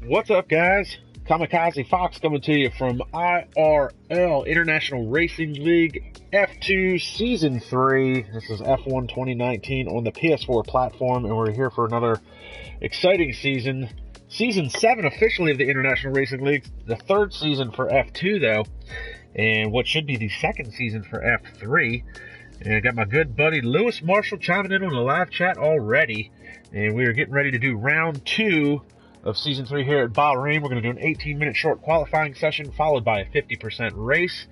What's up, guys? KAMIKAZE-FOX coming to you from IRL International Racing League F2 Season 3. This is F1 2019 on the PS4 platform, and we're here for another exciting season. Season 7 officially of the International Racing League. The third season for F2, though, and what should be the second season for F3. And I got my good buddy Lewis Marshall chiming in on the live chat already. And we are getting ready to do round 2 of Season 3 here at Bahrain. We're going to do an 18-minute short qualifying session followed by a 50% race.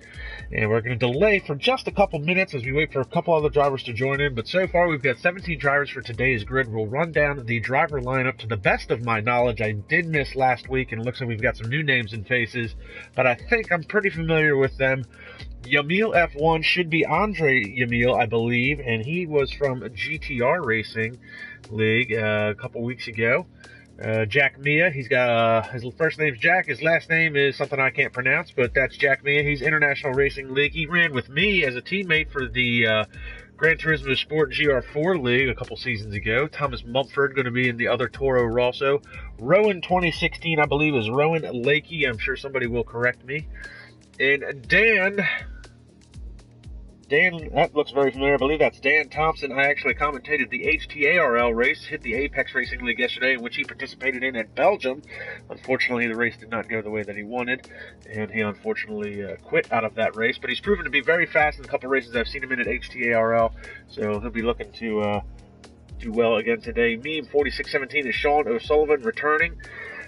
And we're going to delay for just a couple minutes as we wait for a couple other drivers to join in. But so far, we've got 17 drivers for today's grid. We'll run down the driver lineup to the best of my knowledge. I did miss last week, and it looks like we've got some new names and faces. But I think I'm pretty familiar with them. IRL F1 should be Andre IRL, I believe, and he was from GTR Racing League a couple weeks ago. Jack Mia, he's got his first name's Jack, his last name is something I can't pronounce, but that's Jack Mia. He's International Racing League. He ran with me as a teammate for the Gran Turismo Sport GR4 League a couple seasons ago. Thomas Mumford going to be in the other Toro Rosso. Rowan 2016, I believe, is Rowan Lakey. I'm sure somebody will correct me. And Dan, that looks very familiar. I believe that's Dan Thompson. I actually commentated the HTARL race, hit the Apex Racing League yesterday, in which he participated in Belgium. Unfortunately, the race did not go the way that he wanted, and he unfortunately quit out of that race. But he's proven to be very fast in a couple races I've seen him in at HTARL, so he'll be looking to do well again today. Meme 4617 is Sean O'Sullivan returning.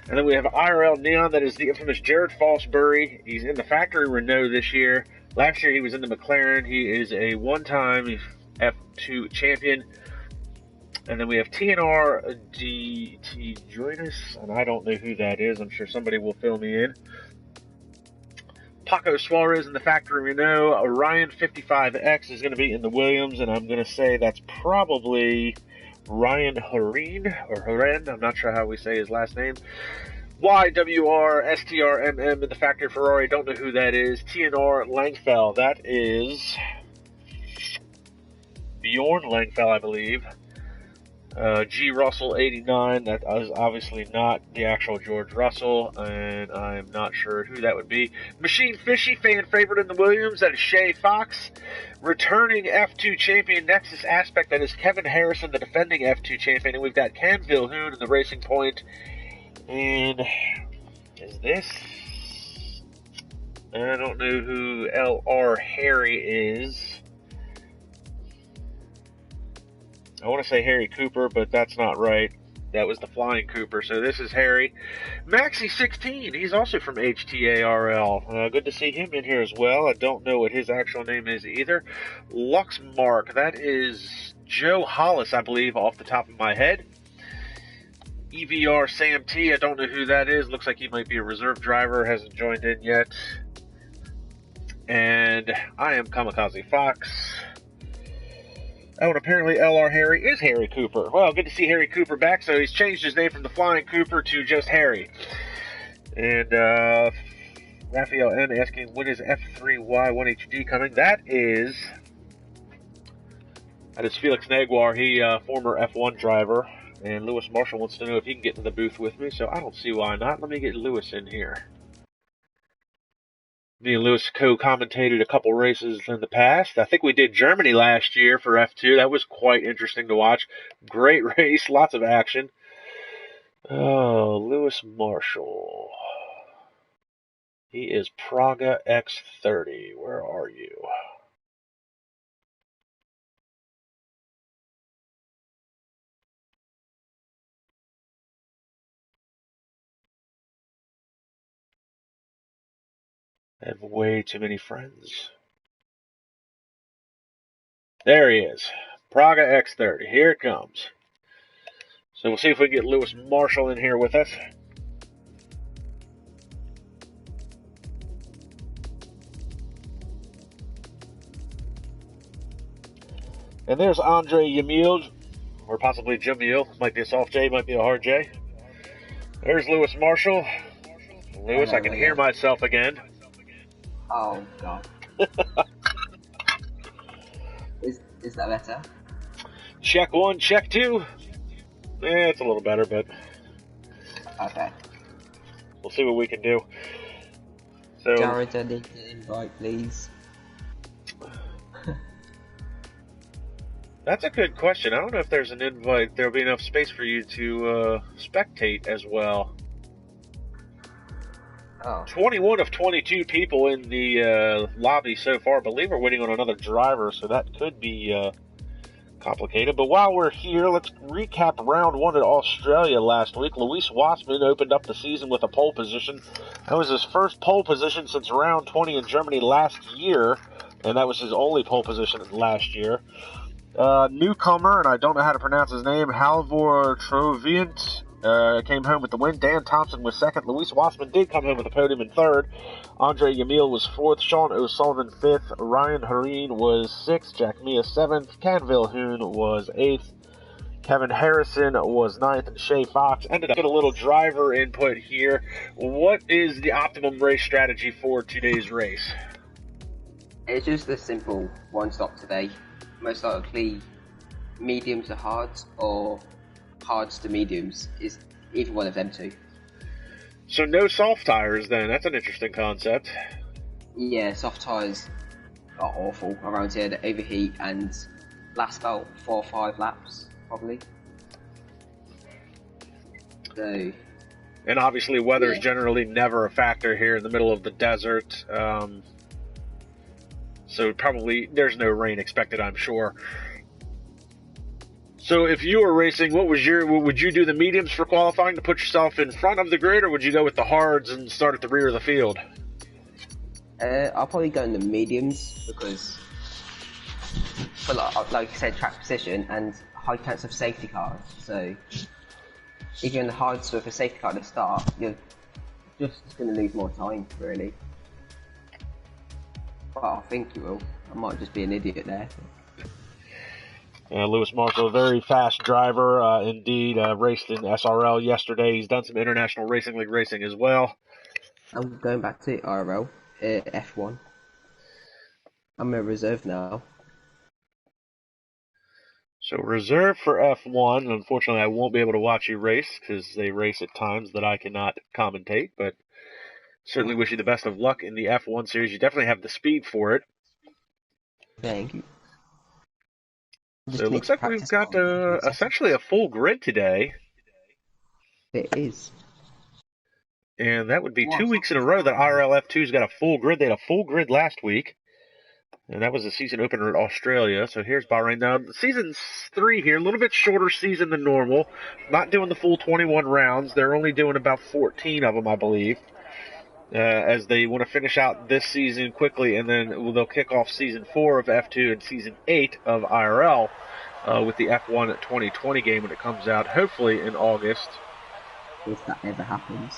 And then we have IRL Neon, that is the infamous Jared Fosbury. He's in the factory Renault this year. Last year he was in the McLaren. He is a one-time F2 champion. And then we have TNR DT Joyce, and I don't know who that is. I'm sure somebody will fill me in. Paco Suarez in the factory Renault. Orion 55X is going to be in the Williams, and I'm going to say that's probably Ryan Horin, or Horen, I'm not sure how we say his last name. YWR STRMM in the factory Ferrari, don't know who that is. TNR Langfell, that is Bjorn Langfell, I believe. G Russell 89, that is obviously not the actual George Russell, and I'm not sure who that would be. Machine Fishy, fan favorite in the Williams, that is Shay Fox. Returning F2 champion Nexus Aspect, that is Kevin Harrison, the defending F2 champion, and we've got Cam Vilhoon in the Racing Point. And is this? I don't know who LR Harry is. I want to say Harry Cooper, but that's not right. That was the Flying Cooper, so this is Harry. Maxi16, he's also from HTARL. Good to see him in here as well. I don't know what his actual name is either. Luxmark, that is Joe Hollis, I believe, off the top of my head. EVR Sam T, I don't know who that is. Looks like he might be a reserve driver, hasn't joined in yet. And I am KAMIKAZE-FOX. Oh, and apparently LR Harry is Harry Cooper. Well, good to see Harry Cooper back. So he's changed his name from the Flying Cooper to just Harry. And Raphael N asking, when is F3Y1HD coming? That is Felix Negwer. He former F1 driver. And Lewis Marshall wants to know if he can get in the booth with me. So I don't see why not. Let me get Lewis in here. Me and Lewis co-commentated a couple races in the past. I think we did Germany last year for F2. That was quite interesting to watch. Great race, lots of action. Oh, Lewis Marshall. He is Praga X30. Where are you? I have way too many friends. There he is. Praga X30. Here it comes. So we'll see if we can get Lewis Marshall in here with us. And there's Andre IRL, or possibly Jamil. Might be a soft J, might be a hard J. There's Lewis Marshall. Lewis, I can hear myself again. Oh, God. Is that better? Check 1, check 2. It's a little better, but... Okay. we'll see what we can do. So, Jared, I need an invite, please. that's a good question. I don't know if there's an invite. There'll be enough space for you to spectate as well. Oh. 21 of 22 people in the lobby so far. I believe we're waiting on another driver, so that could be complicated. But while we're here, let's recap round 1 at Australia last week. Luis Wassmann opened up the season with a pole position. That was his first pole position since round 20 in Germany last year, and that was his only pole position last year. Newcomer, and I don't know how to pronounce his name, Halvor Trovient, came home with the win. Dan Thompson was second. Luis Wassmann did come home with the podium in third. Andre Yamil was fourth. Sean O'Sullivan fifth. Ryan Hareen was sixth. Jack Mia seventh. Canville Hoon was eighth. Kevin Harrison was ninth. And Shay Fox ended up getting a little driver input here. What is the optimum race strategy for today's race? It's just a simple one-stop today. Most likely mediums to hards or hards to mediums, is either one of them two. So no soft tires then. That's an interesting concept. Yeah, soft tires are awful around here. They overheat and last about 4 or 5 laps probably. So, and obviously weather's generally never a factor here in the middle of the desert. So probably there's no rain expected, I'm sure. So if you were racing, would you do the mediums for qualifying to put yourself in front of the grid, or would you go with the hards and start at the rear of the field? I'll probably go in the mediums because, for like you said, track position and high chance of safety cars. So if you're in the hards with a safety car at the start, you're just going to lose more time, really. Well, I think you will. I might just be an idiot there. Lewis Marshall, a very fast driver, indeed, raced in SRL yesterday. He's done some International Racing League racing as well. I'm going back to IRL F1. I'm a reserve now. So reserve for F1. Unfortunately, I won't be able to watch you race because they race at times that I cannot commentate, but certainly wish you the best of luck in the F1 series. You definitely have the speed for it. Thank you. So it looks like we've got essentially a full grid today. It is. And that would be 2 weeks in a row that IRL F2's got a full grid. They had a full grid last week. And that was the season opener at Australia. So here's Bahrain. Now, season 3 here, a little bit shorter season than normal. Not doing the full 21 rounds. They're only doing about 14 of them, I believe. As they want to finish out this season quickly, and then they'll kick off Season 4 of F2 and Season 8 of IRL with the F1 2020 game when it comes out, hopefully in August. If that ever happens.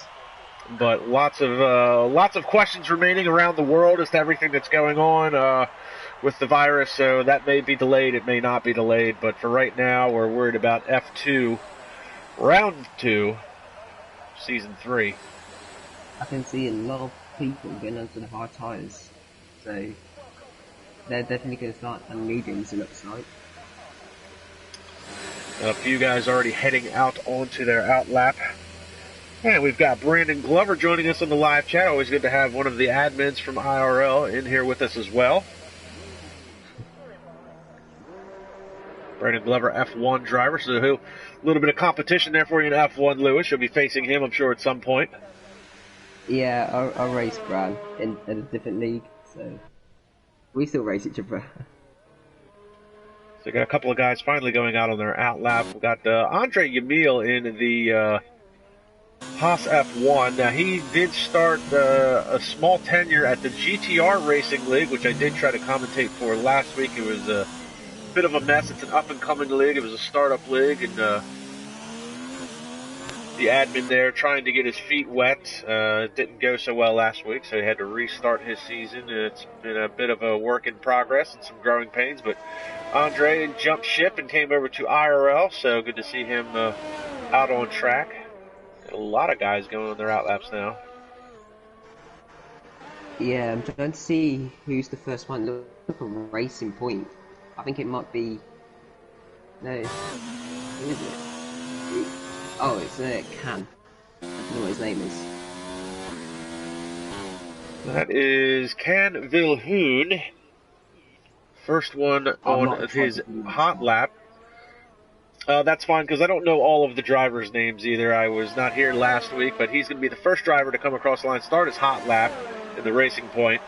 But lots of questions remaining around the world as to everything that's going on with the virus, so that may be delayed, it may not be delayed, but for right now, we're worried about F2, Round 2, Season 3. I can see a lot of people getting onto the hard tyres, so they're definitely going to start on mediums, it looks like. A few guys already heading out onto their out lap. And we've got Brandon Glover joining us on the live chat. Always good to have one of the admins from IRL in here with us as well. Brandon Glover, F1 driver, so a little bit of competition there for you in F1, Lewis. You'll be facing him, I'm sure, at some point. Yeah, I race Bran in a different league, so we still race each other. So we got a couple of guys finally going out on their out lap. We've got Andre Yamil in the Haas F1. Now, he did start a small tenure at the GTR Racing League, which I did try to commentate for last week. It was a bit of a mess. It's an up-and-coming league. It was a startup league, and the admin there trying to get his feet wet. Didn't go so well last week, so he had to restart his season. It's been a bit of a work in progress and some growing pains, but Andre jumped ship and came over to IRL, so good to see him out on track. A lot of guys going on their out laps now. Yeah, I'm trying to see who's the first one. Look at Racing Point. I think it might be... No, who is it? Oh, it's Can. I don't know what his name is. That is Can Vilhoen. First one on his hot lap. That's fine, because I don't know all of the drivers' names either. I was not here last week, but he's going to be the first driver to come across the line, start his hot lap in the racing point.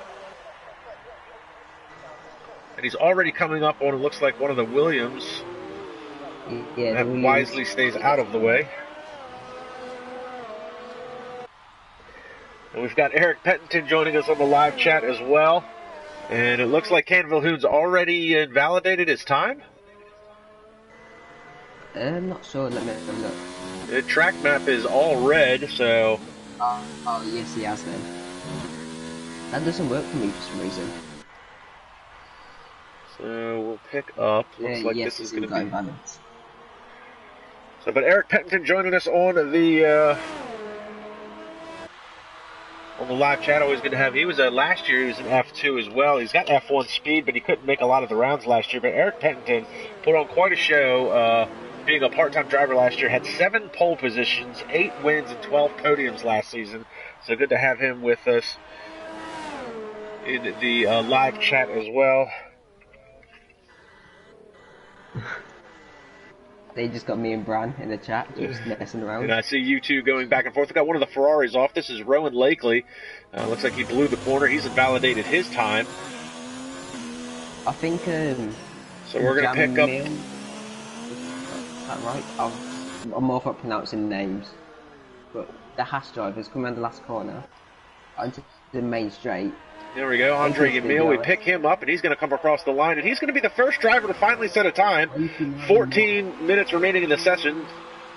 And he's already coming up on, it looks like, one of the Williams. Yeah, that wisely stays out of the way. And we've got Eric Pettington joining us on the live chat as well. And it looks like Can Vilhoen's already invalidated his time. I'm not sure. Let me look. The track map is all red, so... Oh, yes, he has then. That doesn't work for me for some reason. So we'll pick up. Looks like yes, this is going to be... balance. So, but Eric Pettington joining us on the live chat. Always good to have. He was last year. He was in F2 as well. He's got F1 speed, but he couldn't make a lot of the rounds last year. But Eric Pettington put on quite a show. Being a part-time driver last year, had 7 pole positions, 8 wins, and 12 podiums last season. So good to have him with us in the live chat as well. They just got me and Bran in the chat, just messing around. And I see you two going back and forth. We got one of the Ferraris off. This is Rowan Lakely. Looks like he blew the corner. He's invalidated his time. I think. So we're going to pick up. Is that right? I'm more for pronouncing names. But the Haas drivers come around the last corner onto the main straight. There we go, Andre Yamil. We pick him up, and he's going to come across the line, and he's going to be the first driver to finally set a time. 14 minutes remaining in the session,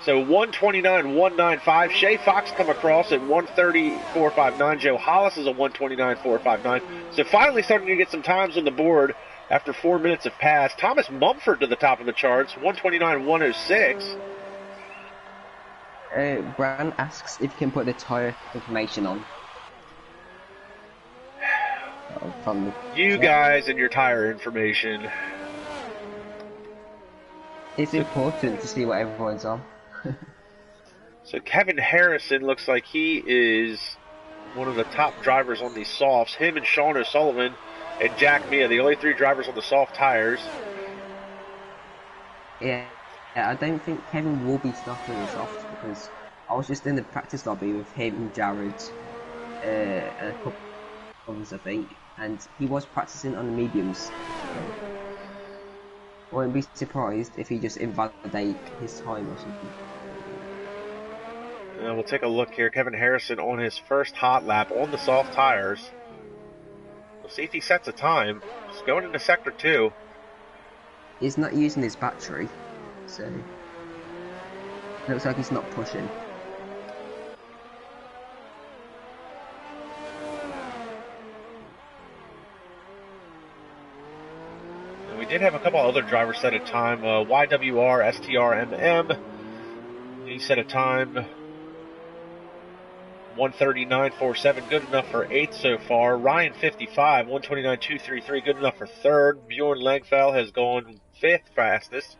so 1:29.195. Shay Fox come across at 1:30.459. Joe Hollis is a 1:29.459. So finally starting to get some times on the board after 4 minutes have passed. Thomas Mumford to the top of the charts, 1:29.106. Bran asks if you can put the tyre information on. You guys and your tire information. It's important to see what everyone's on. So Kevin Harrison looks like he is one of the top drivers on these softs. Him and Sean O'Sullivan and Jack Mia, the only 3 drivers on the soft tires. Yeah, I don't think Kevin will be starting the softs because I was just in the practice lobby with him, Jared, and a couple others, I think. And he was practicing on the mediums. I wouldn't be surprised if he just invalidate his time or something. We'll take a look here. Kevin Harrison on his first hot lap on the soft tires. We'll see if he sets a time. He's going into sector 2. He's not using his battery, so looks like he's not pushing. We did have a couple other drivers set a time. YWR STRMM, he set a time 1:39.47, good enough for 8th so far. Ryan 55, 1:29.233, good enough for 3rd. Bjorn Langfell has gone 5th fastest.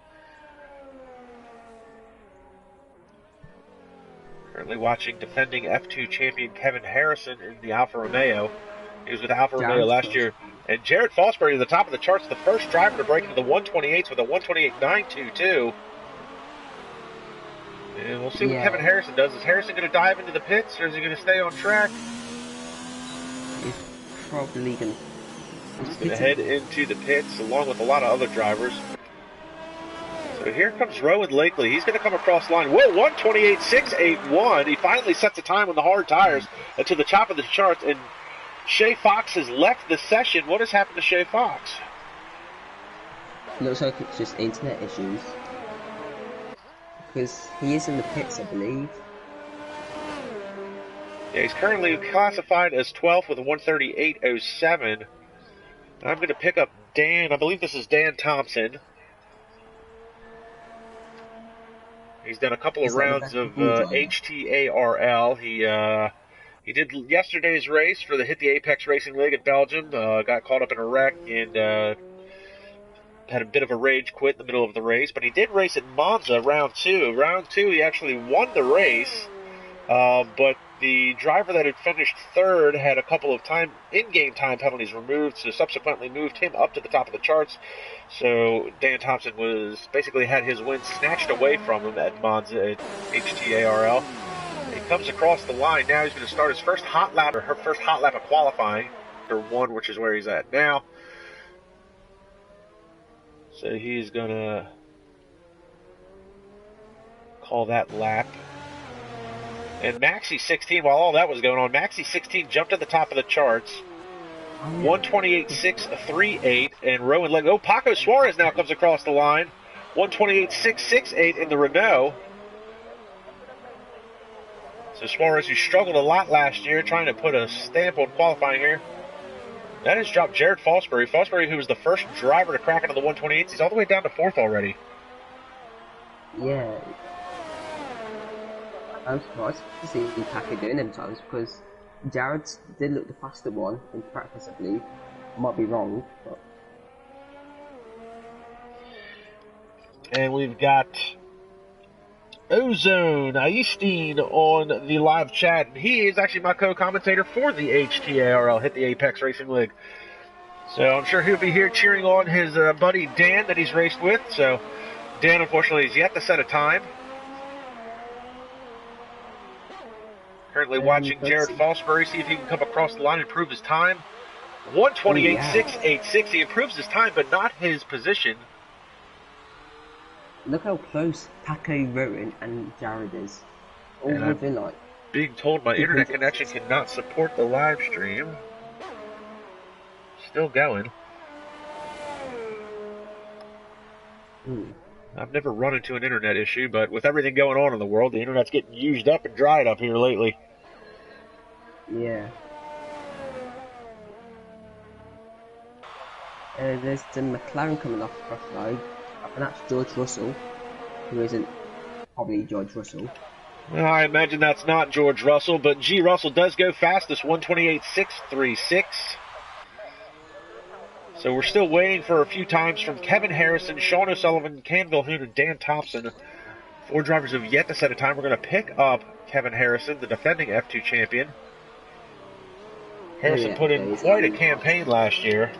Currently watching defending F2 champion Kevin Harrison in the Alfa Romeo. He was with Alfa Romeo last year. And Jared Fosbury at the top of the charts, the first driver to break into the 128s with a 128.922. And we'll see what Kevin Harrison does. Is Harrison going to dive into the pits, or is he going to stay on track? He's probably going to head into the pits along with a lot of other drivers. So here comes Rowan Lakely. He's going to come across the line. Whoa, 128.681. He finally sets a time on the hard tires to the top of the charts. And Shay Fox has left the session. What has happened to Shay Fox? Looks like it's just internet issues. Because he is in the pits, I believe. Yeah, he's currently classified as 12th with a 138.07. I'm going to pick up Dan. I believe this is Dan Thompson. He's done a couple of rounds of HTARL. He did yesterday's race for the Hit the Apex Racing League in Belgium. Got caught up in a wreck and had a bit of a rage quit in the middle of the race. But he did race at Monza round 2. Round 2, he actually won the race, but The driver that had finished third had a couple of in-game time penalties removed, so subsequently moved him up to the top of the charts. So Dan Thompson basically had his win snatched away from him at Monza at HTARL. He comes across the line now. He's going to start his first hot lap, or her first hot lap of qualifying, or one, which is where he's at now. So he's going to call that lap. And Maxi 16, while all that was going on, Maxi 16 jumped to the top of the charts. 128.638, and Rowan Leg. Oh, Paco Suarez now comes across the line. 128.668 in the Renault. So Suarez, who struggled a lot last year, trying to put a stamp on qualifying here. That has dropped Jared Fosbury. Fosbury, who was the first driver to crack into the 128s, he's all the way down to 4th already. Yeah. I'm surprised to see Paco doing them times, because Jared did look the faster one in practice, I believe. I might be wrong, but... And we've got Ozone Aistine on the live chat. He is actually my co-commentator for the HTARL, Hit the Apex Racing League. So I'm sure he'll be here cheering on his buddy Dan that he's raced with. So Dan, unfortunately, is yet to set a time. Currently watching Jared Fosbury see if he can come across the line and improve his time. 128.686. He improves his time, but not his position. Look how close Paco, Rowan, and Jared is. All and within like... Being told my internet connection cannot support the live stream. Still going. I've never run into an internet issue, but with everything going on in the world, the internet's getting used up and dried up here lately. Yeah. There's the McLaren coming off across the road. And that's George Russell, who isn't probably George Russell. Well, I imagine that's not George Russell, but G. Russell does go fastest, 128.636. So we're still waiting for a few times from Kevin Harrison, Sean O'Sullivan, Cam Vilhoun, and Dan Thompson. 4 drivers have yet to set a time. We're going to pick up Kevin Harrison, the defending F2 champion. Harrison put in quite a campaign last year.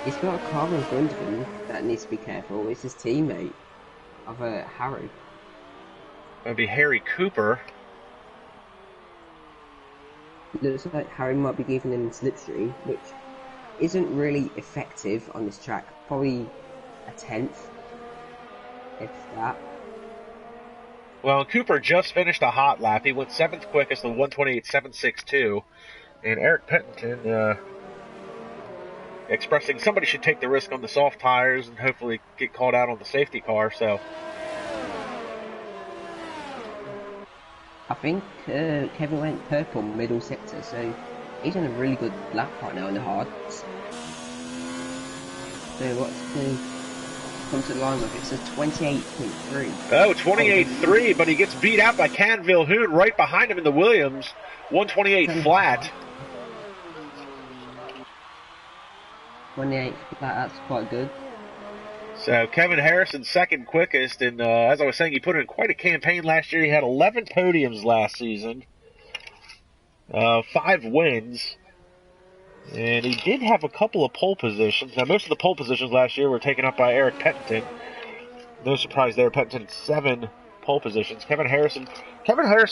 He's got a car in front of him that needs to be careful. It's his teammate of Harry. That would be Harry Cooper. Looks like Harry might be giving him slipstream, which isn't really effective on this track. Probably a 10th, if that. Well, Cooper just finished a hot lap. He went 7th quickest with 128.762. And Eric Pettington expressing somebody should take the risk on the soft tires and hopefully get called out on the safety car. So I think Kevin went purple middle sector, so he's on a really good lap right now in the hards. So what's the come to the line with? It's a 28.3. Oh, 28.3, but he gets beat out by Cam Vilhoun right behind him in the Williams. 128 flat. 28 flat, that's quite good. So Kevin Harrison second quickest, and as I was saying, he put in quite a campaign last year. He had 11 podiums last season, 5 wins, and he did have a couple of pole positions. Now, most of the pole positions last year were taken up by Eric Pettington. No surprise there, Pettington 7 pole positions. Kevin Harrison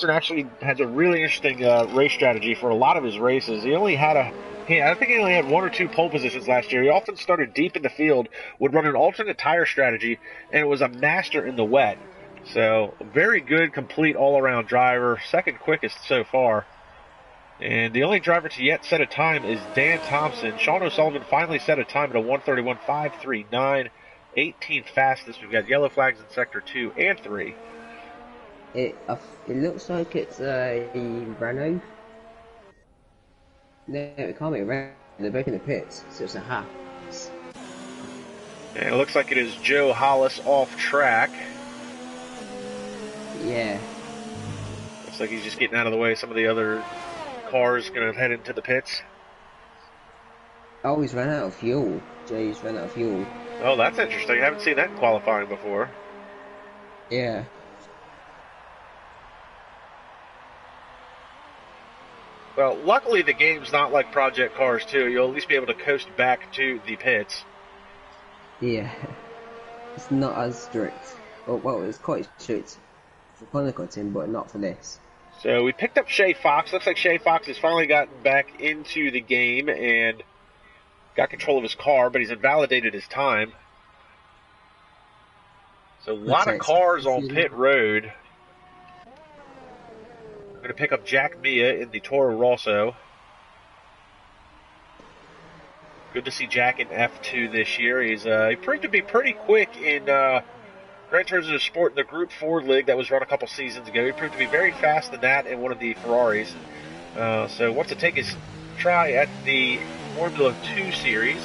actually has a really interesting race strategy for a lot of his races. He only had I think he only had 1 or 2 pole positions last year. He often started deep in the field, would run an alternate tire strategy, and was a master in the wet. So, very good, complete all-around driver. Second quickest so far. And the only driver to yet set a time is Dan Thompson. Sean O'Sullivan finally set a time at a 131.539. 18th fastest. We've got yellow flags in Sector 2 and 3. It looks like it's a Renault. No, it can't be a Renault. They're both in the pits, so it's a Haas. And it looks like it is Joe Hollis off track. Yeah. Looks like he's just getting out of the way. Some of the other cars going to head into the pits. Oh, he's run out of fuel. Jay's run out of fuel. Oh, that's interesting. I haven't seen that in qualifying before. Yeah. Well, luckily the game's not like Project Cars 2. You'll at least be able to coast back to the pits. Yeah, it's not as strict. Well, it's quite strict for corner cutting, but not for this. So we picked up Shay Fox. Looks like Shay Fox has finally gotten back into the game and got control of his car, but he's invalidated his time. So a lot of cars on pit road. I'm going to pick up Jack Mia in the Toro Rosso. Good to see Jack in F2 this year. He proved to be pretty quick in Gran Turismo Sport in the Group 4 League that was run a couple seasons ago. He proved to be very fast in that in one of the Ferraris. So wants to take his try at the Formula 2 series.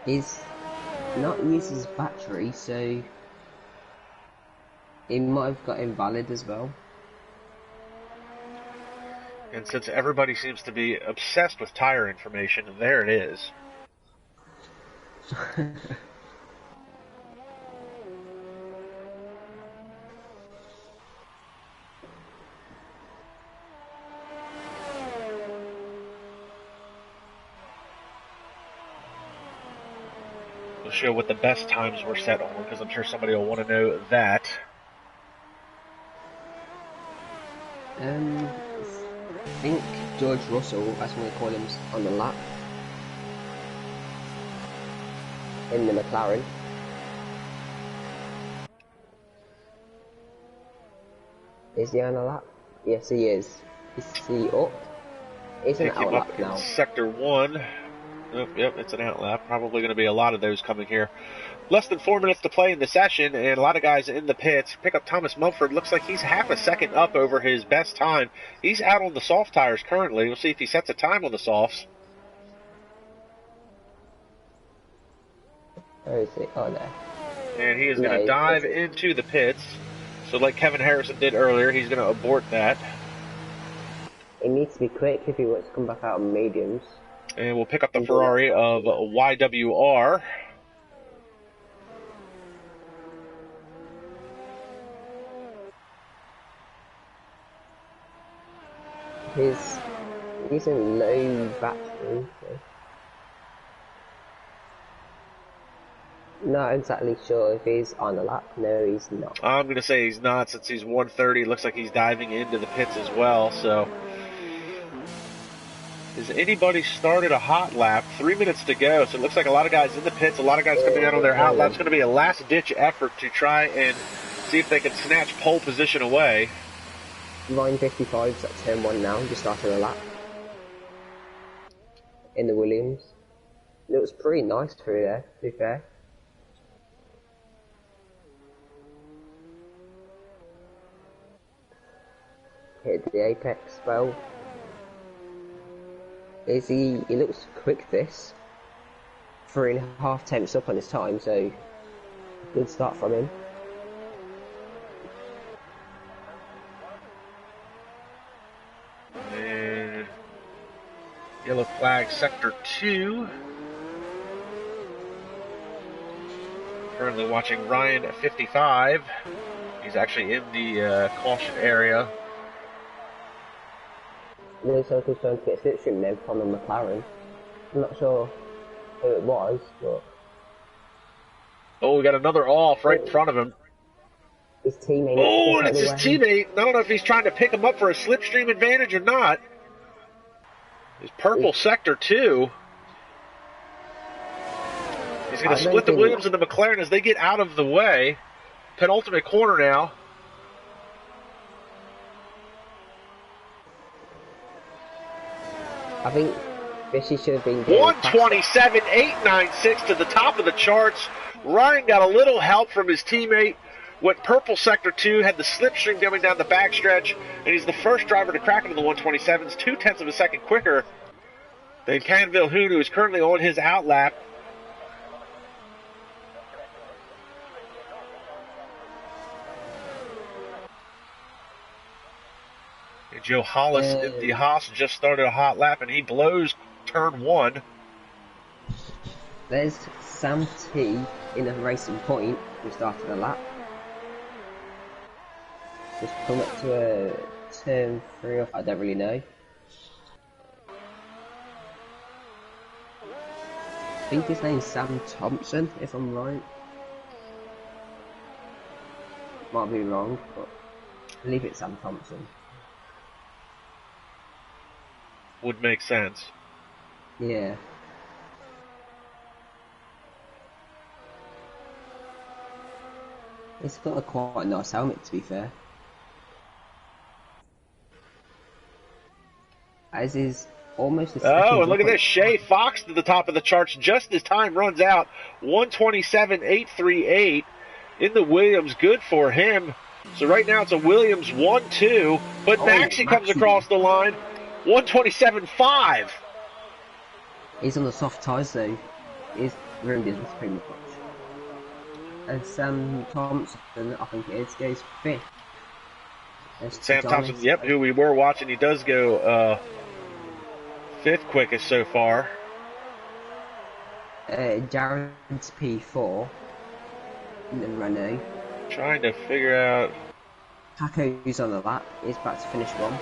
He's not used his battery, so he might have got invalid as well. And since everybody seems to be obsessed with tire information, there it is. We'll show what the best times were set on, because I'm sure somebody will want to know that. I think George Russell, as we call him, on the lap in the McLaren. Is he on the lap? Yes, he is. Is he up? He's an out lap now. Sector 1. Oh, yep, it's an out lap. Probably going to be a lot of those coming here. Less than 4 minutes to play in the session, and a lot of guys in the pits. Pick up Thomas Mumford. Looks like he's half a second up over his best time. He's out on the soft tires currently. We'll see if he sets a time on the softs. Where is he? Oh, no. And he is going to dive into the pits. So like Kevin Harrison did earlier, he's going to abort that. He needs to be quick if he wants to come back out of mediums. And we'll pick up the Ferrari of YWR. He's in low battery. So. Not exactly sure if he's on the lap. No, he's not. I'm going to say he's not, since he's 130. Looks like he's diving into the pits as well. So, has anybody started a hot lap? 3 minutes to go. So it looks like a lot of guys in the pits, a lot of guys coming out on their out lap. It's going to be a last-ditch effort to try and see if they can snatch pole position away. Line 55's at turn 1 now. Just started a lap in the Williams. It was pretty nice through there, to be fair. Hit the apex well. He looks quick this. 3.5 tenths up on his time, so good start from him. And yellow flag sector 2. Currently watching Ryan at 55. He's actually in the caution area. Lewis Hamilton's trying to get slipstream then from the McLaren. I'm not sure who it was, but... Oh, we got another off right in front of him. His teammate... Oh, and it's his teammate. I don't know if he's trying to pick him up for a slipstream advantage or not. His purple sector 2. He's going to split the Williams and the McLaren as they get out of the way. Penultimate corner now. I think Fishy should have been 127.896 to the top of the charts. Ryan got a little help from his teammate. Went purple sector 2, had the slipstream coming down the backstretch, and he's the first driver to crack into the 127s, 0.2 of a second quicker than Canville Hoon, who is currently on his outlap. Joe Hollis in the Haas just started a hot lap, and he blows turn 1. There's Sam T in a racing point who started a lap. Just come up to a turn 3 off. I don't really know. I think his name's Sam Thompson, if I'm right. Might be wrong, but I believe it's Sam Thompson. Would make sense. Yeah. It's got a quite nice helmet, to be fair. As is almost the second. Oh, and look at this. Shay Fox to the top of the charts just as time runs out. 127.838 in the Williams. Good for him. So right now it's a Williams 1-2, but Maxi comes across the line. 127.5. He's on the soft tyres though. He's ruined his pretty much. And Sam Thompson, I think it is, goes 5th. Sam Thompson, yep, who we were watching, he does go 5th quickest so far. Jared's P4 in the Renault. Trying to figure out. Paco's on the lap. He's about to finish 1.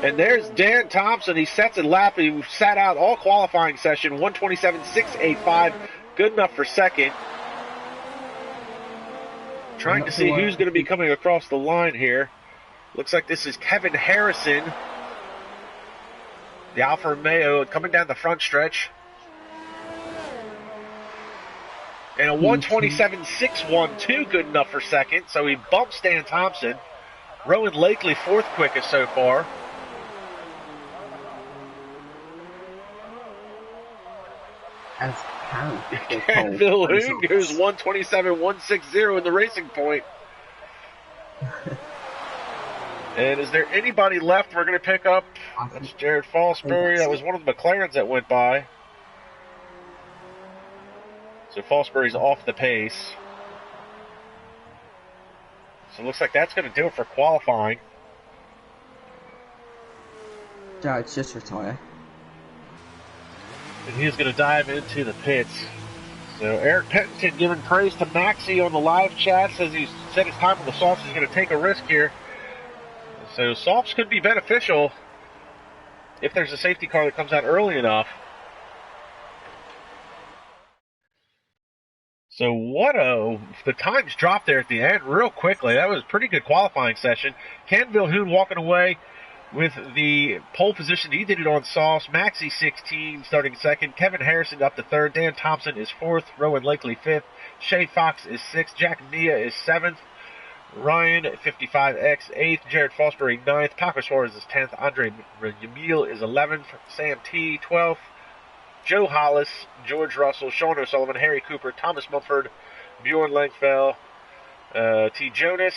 And there's Dan Thompson. He sets a lap. He sat out all qualifying session. 127.685. Good enough for 2nd. Trying to see who's going to be coming across the line here. Looks like this is Kevin Harrison. The Alfa Romeo coming down the front stretch. And a 127.612, good enough for 2nd. So he bumps Dan Thompson. Rowan Lakely 4th quickest so far. As Ken Vilhoun goes 127.160 in the Racing Point. And is there anybody left we're going to pick up? That's Jared Fosbury. That was one of the McLarens that went by. So Fosbury's off the pace. So it looks like that's going to do it for qualifying. Jared's just retire. And he's going to dive into the pits. So Eric Pettington giving praise to Maxi on the live chat. Says he's set his time on the softs. He's going to take a risk here. So softs could be beneficial if there's a safety car that comes out early enough. So the times dropped there at the end real quickly. That was a pretty good qualifying session. Ken Vilhoun walking away with the pole position. He did it on softs. Maxi 16 starting 2nd. Kevin Harrison up to 3rd. Dan Thompson is 4th. Rowan Lakely 5th. Shay Fox is 6th. Jack Mia is 7th. Ryan 55X 8th. Jared Fosbury 9th. Paco Suarez is 10th. Andre Yamil is 11th. Sam T 12th. Joe Hollis, George Russell, Sean O'Sullivan, Harry Cooper, Thomas Mumford, Bjorn Langfell, T. Jonas,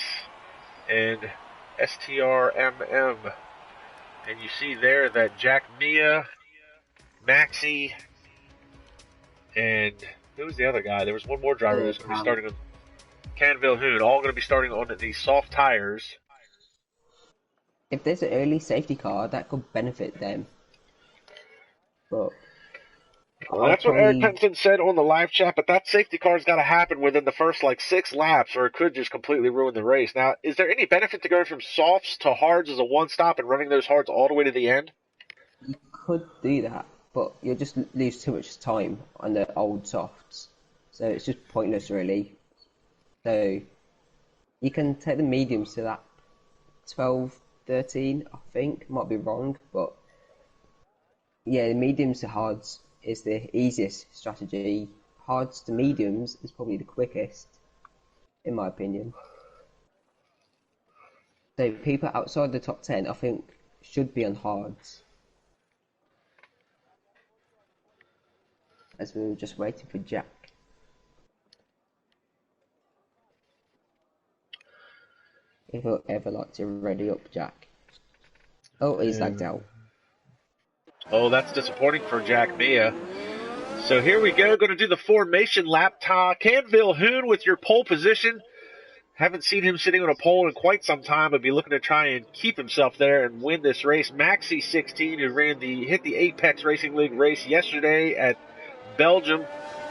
and STRMM. And you see there that Jack Mia, Maxi, and who was the other guy? There was one more driver who's going to be starting on Ken Vilhoun, all going to be starting on these soft tires. If there's an early safety car, that could benefit them. But well, that's what Eric Penton said on the live chat, but that safety car's got to happen within the first 6 laps, or it could just completely ruin the race. Now, is there any benefit to going from softs to hards as a one-stop and running those hards all the way to the end? You could do that, but you'll just lose too much time on the old softs. So it's just pointless, really. So you can take the mediums to that 12, 13, I think. Might be wrong, but yeah, the mediums to hards is the easiest strategy. Hards to mediums is probably the quickest, in my opinion. So people outside the top 10, I think, should be on hards. As we were just waiting for Jack. If he'll ever like to ready up Jack. Oh, he's lagged out. Oh, that's disappointing for Jack Mia. So here we go. Going to do the formation lap. Ken Vilhoun with your pole position. Haven't seen him sitting on a pole in quite some time. I'd be looking to try and keep himself there and win this race. Maxi 16, who hit the Apex Racing League race yesterday at Belgium,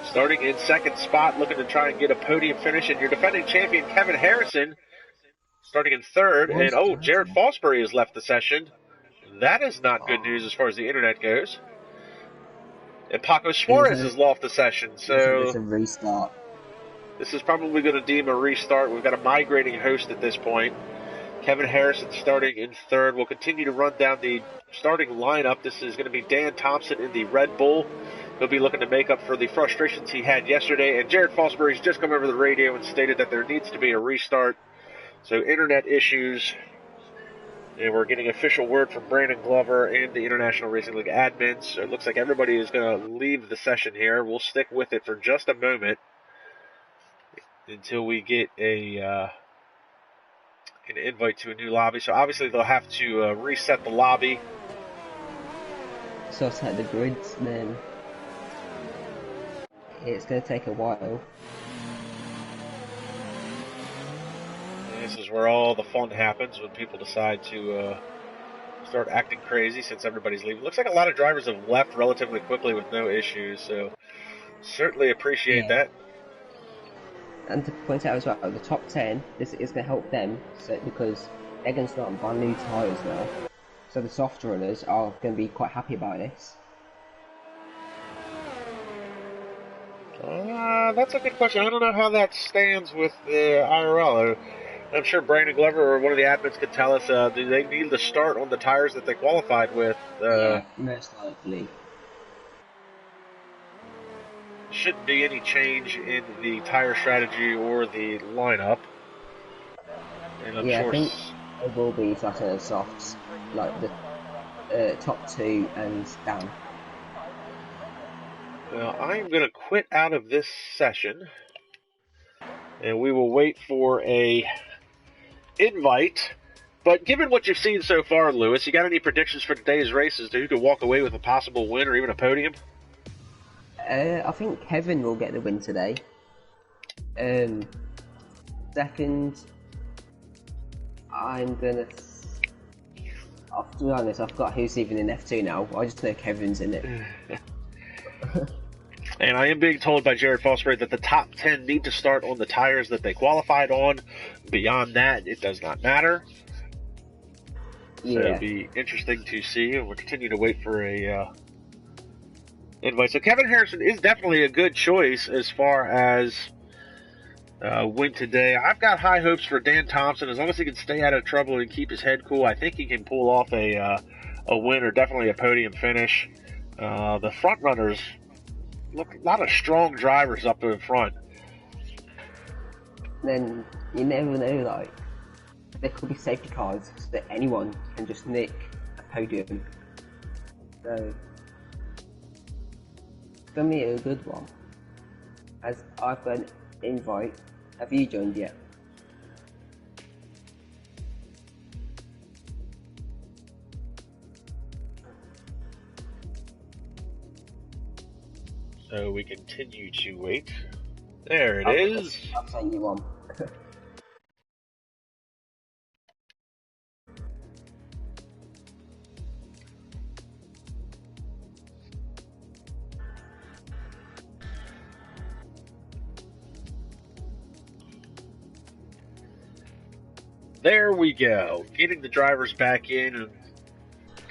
starting in 2nd spot, looking to try and get a podium finish. And your defending champion, Kevin Harrison, starting in third. And, oh, Jared Fosbury has left the session. That is not good news as far as the internet goes. And Paco Suarez has left the session, so it's a restart. This is probably going to deem a restart. We've got a migrating host at this point. Kevin Harrison starting in third. We'll continue to run down the starting lineup. This is going to be Dan Thompson in the Red Bull. He'll be looking to make up for the frustrations he had yesterday. And Jared Fosbury's just come over the radio and stated that there needs to be a restart. So internet issues. And we're getting official word from Brandon Glover and the International Racing League admins. So it looks like everybody is going to leave the session here. We'll stick with it for just a moment until we get an invite to a new lobby. So obviously they'll have to reset the lobby. So set the grids, then it's going to take a while. This is where all the fun happens, when people decide to start acting crazy since everybody's leaving. Looks like a lot of drivers have left relatively quickly with no issues, so certainly appreciate that. And to point out as well, the top 10, this is going to help them, so, because they're going to start on brand new tyres now. So the soft runners are going to be quite happy about this. That's a good question. I don't know how that stands with the IRL. I'm sure Brandon Glover or one of the admins could tell us, do they need to start on the tires that they qualified with? Yeah, most likely. Shouldn't be any change in the tire strategy or the lineup. And I'm sure I think it will be flat and softs, like the top two and down. Well, I'm going to quit out of this session, and we will wait for a invite. But given what you've seen so far, Lewis, you got any predictions for today's races to who could walk away with a possible win or even a podium? I think Kevin will get the win today. Second, I'm gonna. To be honest, I forgot who's even in F2 now. I just know Kevin's in it. And I am being told by Jared Fosbury that the top 10 need to start on the tires that they qualified on. Beyond that, it does not matter. So it'll be interesting to see, and we'll continue to wait for a invite. So Kevin Harrison is definitely a good choice as far as win today. I've got high hopes for Dan Thompson. As long as he can stay out of trouble and keep his head cool, I think he can pull off a win or definitely a podium finish. The front runners, look, a lot of strong drivers up in front. Then you never know, like, there could be safety cars so that anyone can just nick a podium. So it's gonna be a good one. As I've got an invite. Have you joined yet? So we continue to wait. There it is. I'll send you one. There we go. Getting the drivers back in, and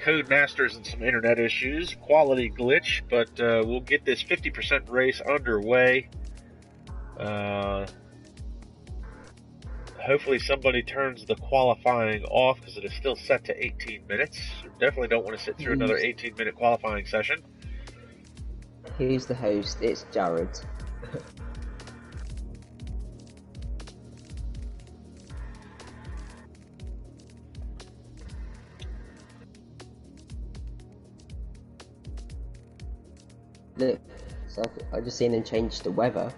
Codemasters and some internet issues. Quality glitch, but we'll get this 50% race underway. Hopefully somebody turns the qualifying off because it is still set to 18 minutes. Definitely don't want to sit through another 18-minute qualifying session. Who's the host? It's Jared. Look, so I just seen him change the weather.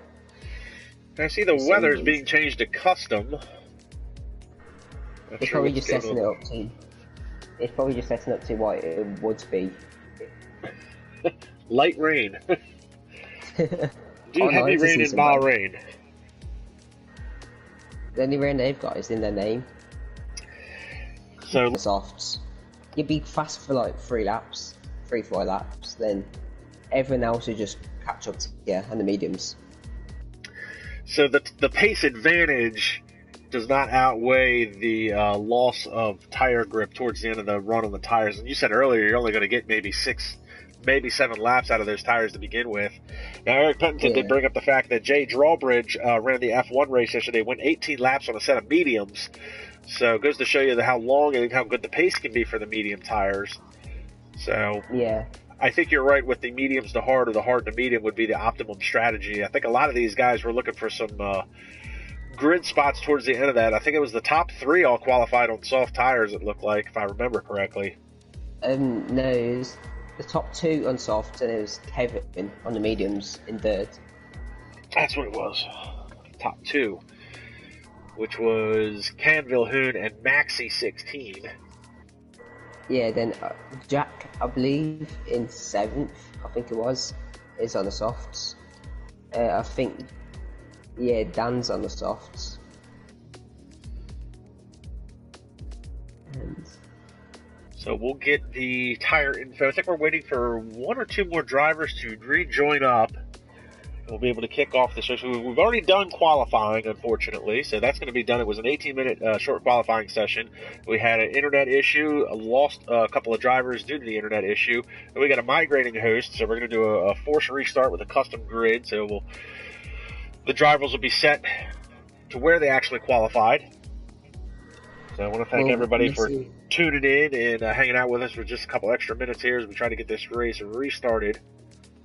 I see the weather's being changed to custom. It's probably just setting it up to. It's probably just setting up to what it would be. Light rain. Do heavy rain in Bahrain. The only rain they've got is in their name. So softs. You'd be fast for like 4 laps, then everyone else will just catch up to and the mediums. So the pace advantage does not outweigh the loss of tire grip towards the end of the run on the tires. And you said earlier you're only going to get maybe 6, maybe 7 laps out of those tires to begin with. Now, Eric Pennington did bring up the fact that Jay Drawbridge ran the F1 race yesterday, went 18 laps on a set of mediums. So it goes to show you how long and how good the pace can be for the medium tires. So yeah, I think you're right with the mediums to hard or the hard to medium would be the optimum strategy. I think a lot of these guys were looking for some grid spots towards the end of that. I think it was the top 3 all qualified on soft tires, it looked like, if I remember correctly. No, it was the top 2 on soft, and it was Kevin on the mediums in third. That's what it was. Top 2, which was Canville Hoon and Maxi 16. Yeah, then Jack, I believe, in 7th, I think it was, is on the softs. I think, yeah, Dan's on the softs. And so we'll get the tire info. I think we're waiting for 1 or 2 more drivers to rejoin up. We'll be able to kick off this race. We've already done qualifying, unfortunately, so that's going to be done. It was an 18-minute short qualifying session. We had an internet issue, lost a couple of drivers due to the internet issue, and we got a migrating host, so we're going to do a forced restart with a custom grid. So the drivers will be set to where they actually qualified. So I want to thank everybody for tuning in and hanging out with us for just a couple extra minutes here as we try to get this race restarted.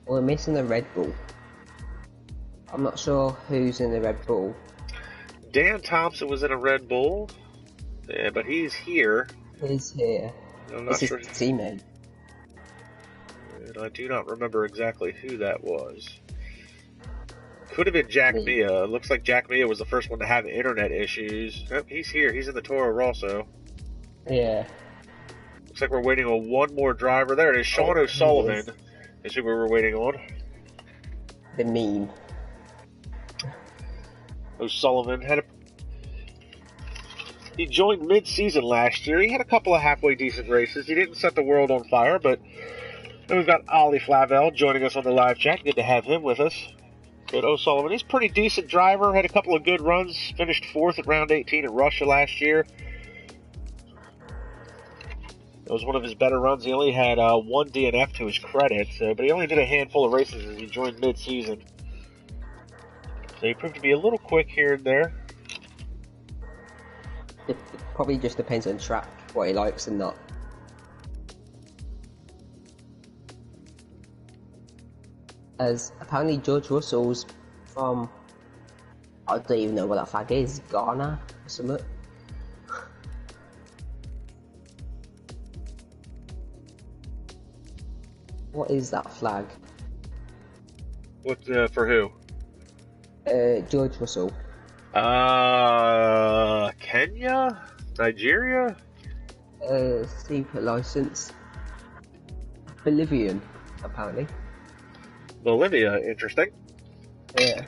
We're missing the Red Bull. I'm not sure who's in the Red Bull. Dan Thompson was in a Red Bull, yeah, but he's here. He's here. I'm not sure. His teammate. And I do not remember exactly who that was. Could have been Jack Mia. It looks like Jack Mia was the first one to have internet issues. Nope, he's here. He's in the Toro Rosso. Yeah. Looks like we're waiting on 1 more driver. There it is. Sean O'Sullivan is who we were waiting on. The meme. O'Sullivan he joined mid-season last year. He had a couple of halfway decent races. He didn't set the world on fire, but then we've got Ollie Flavel joining us on the live chat. Good to have him with us. But O'Sullivan, he's a pretty decent driver. Had a couple of good runs. Finished 4th at round 18 at Russia last year. It was one of his better runs. He only had 1 DNF to his credit, but he only did a handful of races as he joined mid-season. So he proved to be a little quick here and there. It probably just depends on track, what he likes and not. As apparently George Russell's from, I don't even know what that flag is, Ghana or something. What is that flag? What, for who? George Russell. Kenya? Nigeria? Secret license. Bolivian, apparently. Bolivia, interesting. Yeah.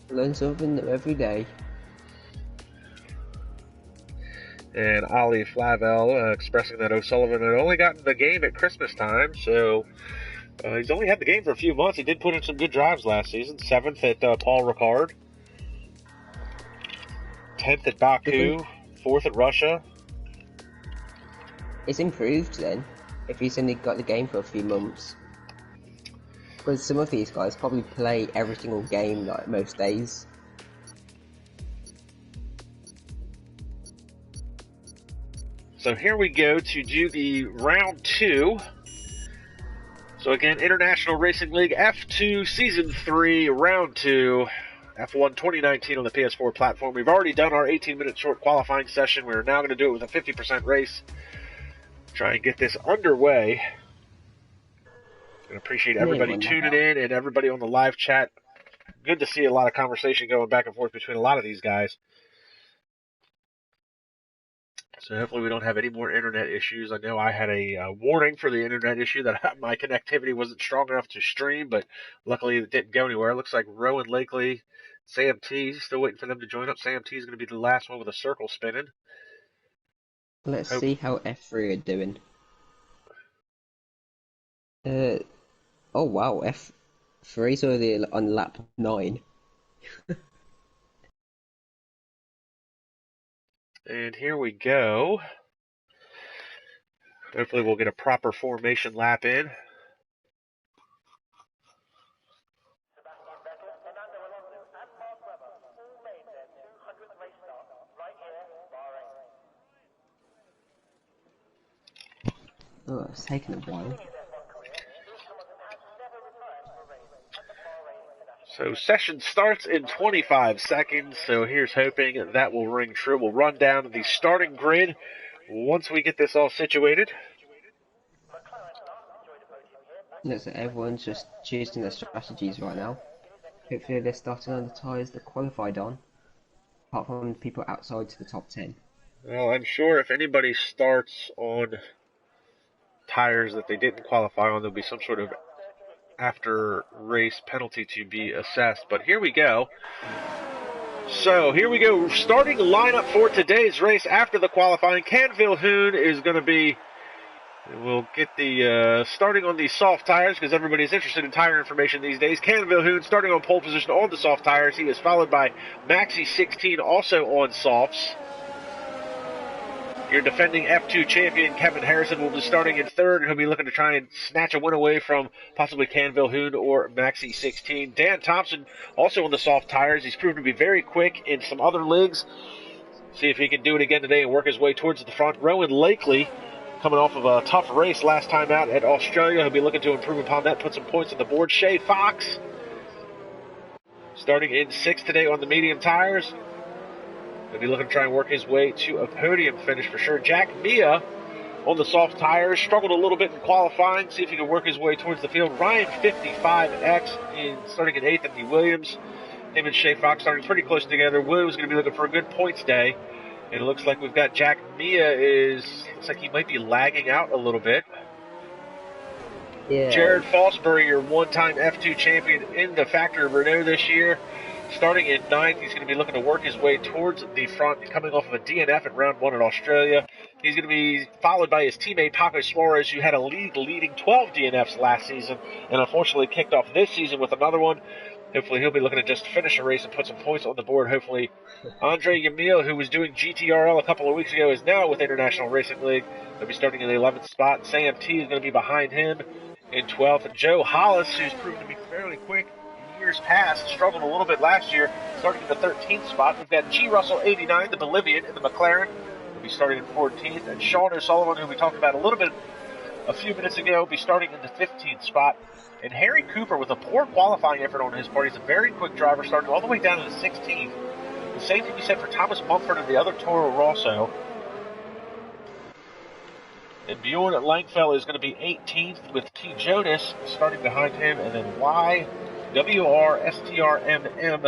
Learn something new every day. And Ollie Flavel expressing that O'Sullivan had only gotten the game at Christmas time, so he's only had the game for a few months. He did put in some good drives last season. 7th at Paul Ricard, 10th at Baku, 4th at Russia. It's improved then, if he's only got the game for a few months. Because some of these guys probably play every single game like most days. So here we go to do the round 2. So again, International Racing League F2 Season 3, Round 2, F1 2019 on the PS4 platform. We've already done our 18-minute short qualifying session. We're now going to do it with a 50% race. Try and get this underway. I appreciate everybody tuning in and everybody on the live chat. Good to see a lot of conversation going back and forth between a lot of these guys. So hopefully we don't have any more internet issues. I know I had a warning for the internet issue that my connectivity wasn't strong enough to stream, but luckily it didn't go anywhere. It looks like Rowan Lakely, Sam T, still waiting for them to join up. Sam T is going to be the last one with a circle spinning. Let's see how F3 are doing. Oh wow, Ferrari's already on lap 9. And here we go. Hopefully we'll get a proper formation lap in. Oh, it's taken a while. So session starts in 25 seconds, so here's hoping that will ring true. We'll run down to the starting grid once we get this all situated. Looks like everyone's just choosing their strategies right now. Hopefully they're starting on the tyres they qualified on, apart from people outside to the top 10. Well, I'm sure if anybody starts on tires that they didn't qualify on, there'll be some sort of after race penalty to be assessed. But here we go. So here we go. Starting lineup for today's race after the qualifying. Can-Vilhoen is going to be. We'll get the starting on the soft tires because everybody's interested in tire information these days. Can-Vilhoen starting on pole position on the soft tires. He is followed by Maxi16 also on softs. Your defending F2 champion, Kevin Harrison, will be starting in third, and he'll be looking to try and snatch a win away from possibly Can-Vilhoen or Maxi16. Dan Thompson, also on the soft tires. He's proven to be very quick in some other leagues. See if he can do it again today and work his way towards the front. Rowan Lakely, coming off of a tough race last time out at Australia. He'll be looking to improve upon that, put some points on the board. Shay Fox, starting in sixth today on the medium tires. He'll be looking to try and work his way to a podium finish for sure. Jack Mia on the soft tires. Struggled a little bit in qualifying. See if he can work his way towards the field. Ryan 55X starting in eighth in the Williams. Him and Shay Fox starting pretty close together. Williams is going to be looking for a good points day. And it looks like we've got Jack Mia looks like he might be lagging out a little bit. Yeah. Jared Fosbury, your one-time F2 champion in the factory Renault this year. Starting in ninth, he's going to be looking to work his way towards the front, coming off of a DNF in round one in Australia. He's going to be followed by his teammate Paco Suarez, who had a league-leading 12 DNFs last season, and unfortunately kicked off this season with another one. Hopefully he'll be looking to just finish a race and put some points on the board. Hopefully Andre Yamil, who was doing GTRL a couple of weeks ago, is now with International Racing League. He'll be starting in the 11th spot. Sam T is going to be behind him in 12th. And Joe Hollis, who's proven to be fairly quick years past, struggled a little bit last year, starting in the 13th spot. We've got G. Russell 89, the Bolivian, in the McLaren. He'll be starting in 14th. And Sean O'Sullivan, who we talked about a few minutes ago, will be starting in the 15th spot. And Harry Cooper, with a poor qualifying effort on his part, he's a very quick driver, starting all the way down to the 16th. The same can be said for Thomas Mumford and the other Toro Rosso. And Bjorn Langfell is going to be 18th, with T. Jonas starting behind him, and then YWRSTRMM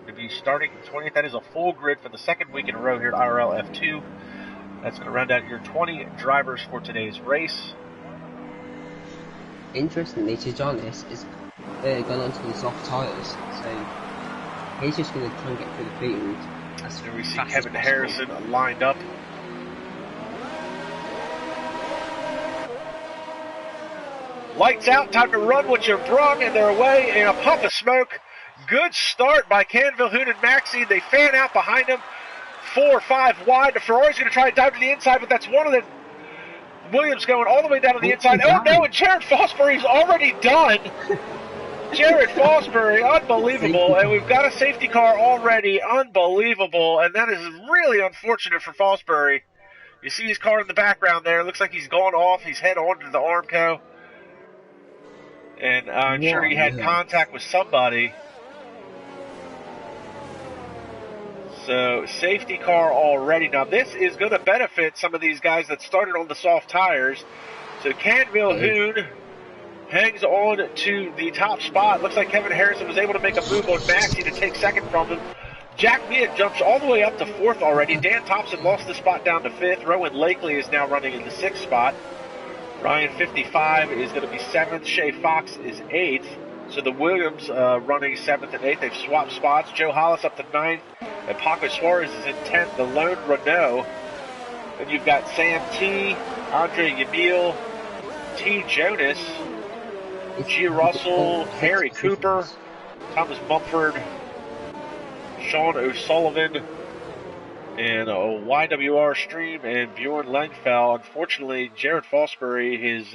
to be starting in 20th. That is a full grid for the second week in a row here at IRL F2. That's going to round out your 20 drivers for today's race. Interestingly, Tijonis is gone onto the soft tyres, so he's just going to try and get through the field. Here we see Kevin Harrison lined up. Lights out, time to run what you brung, and they're away in a puff of smoke. Good start by Can-Vilhoen and Maxi. They fan out behind him, 4 or 5 wide. The Ferrari's going to try and dive to the inside, but that's one of the Williams going all the way down to the inside. Oh no, and Jared Fosbury's already done. Jared Fosbury, unbelievable. And we've got a safety car already, unbelievable. And that is really unfortunate for Fosbury. You see his car in the background there. It looks like he's gone off. He's head on to the Armco. And I'm sure he had contact with somebody. So, safety car already. Now, this is going to benefit some of these guys that started on the soft tires. So, Can-Vilhoen hangs on to the top spot. Looks like Kevin Harrison was able to make a move on Maxi to take second from him. Jack Mia jumps all the way up to 4th already. Dan Thompson lost the spot down to 5th. Rowan Lakely is now running in the 6th spot. Ryan 55 is going to be 7th. Shay Fox is 8th. So the Williams running 7th and 8th. They've swapped spots. Joe Hollis up to 9th. And Paco Suarez is in 10th. The lone Renault. And you've got Sam T, Andre Yamil, T. Jonas, G. Russell, Harry Cooper, Thomas Mumford, Sean O'Sullivan, and YWR Stream and Bjorn Langfell. Unfortunately, Jared Fosbury, his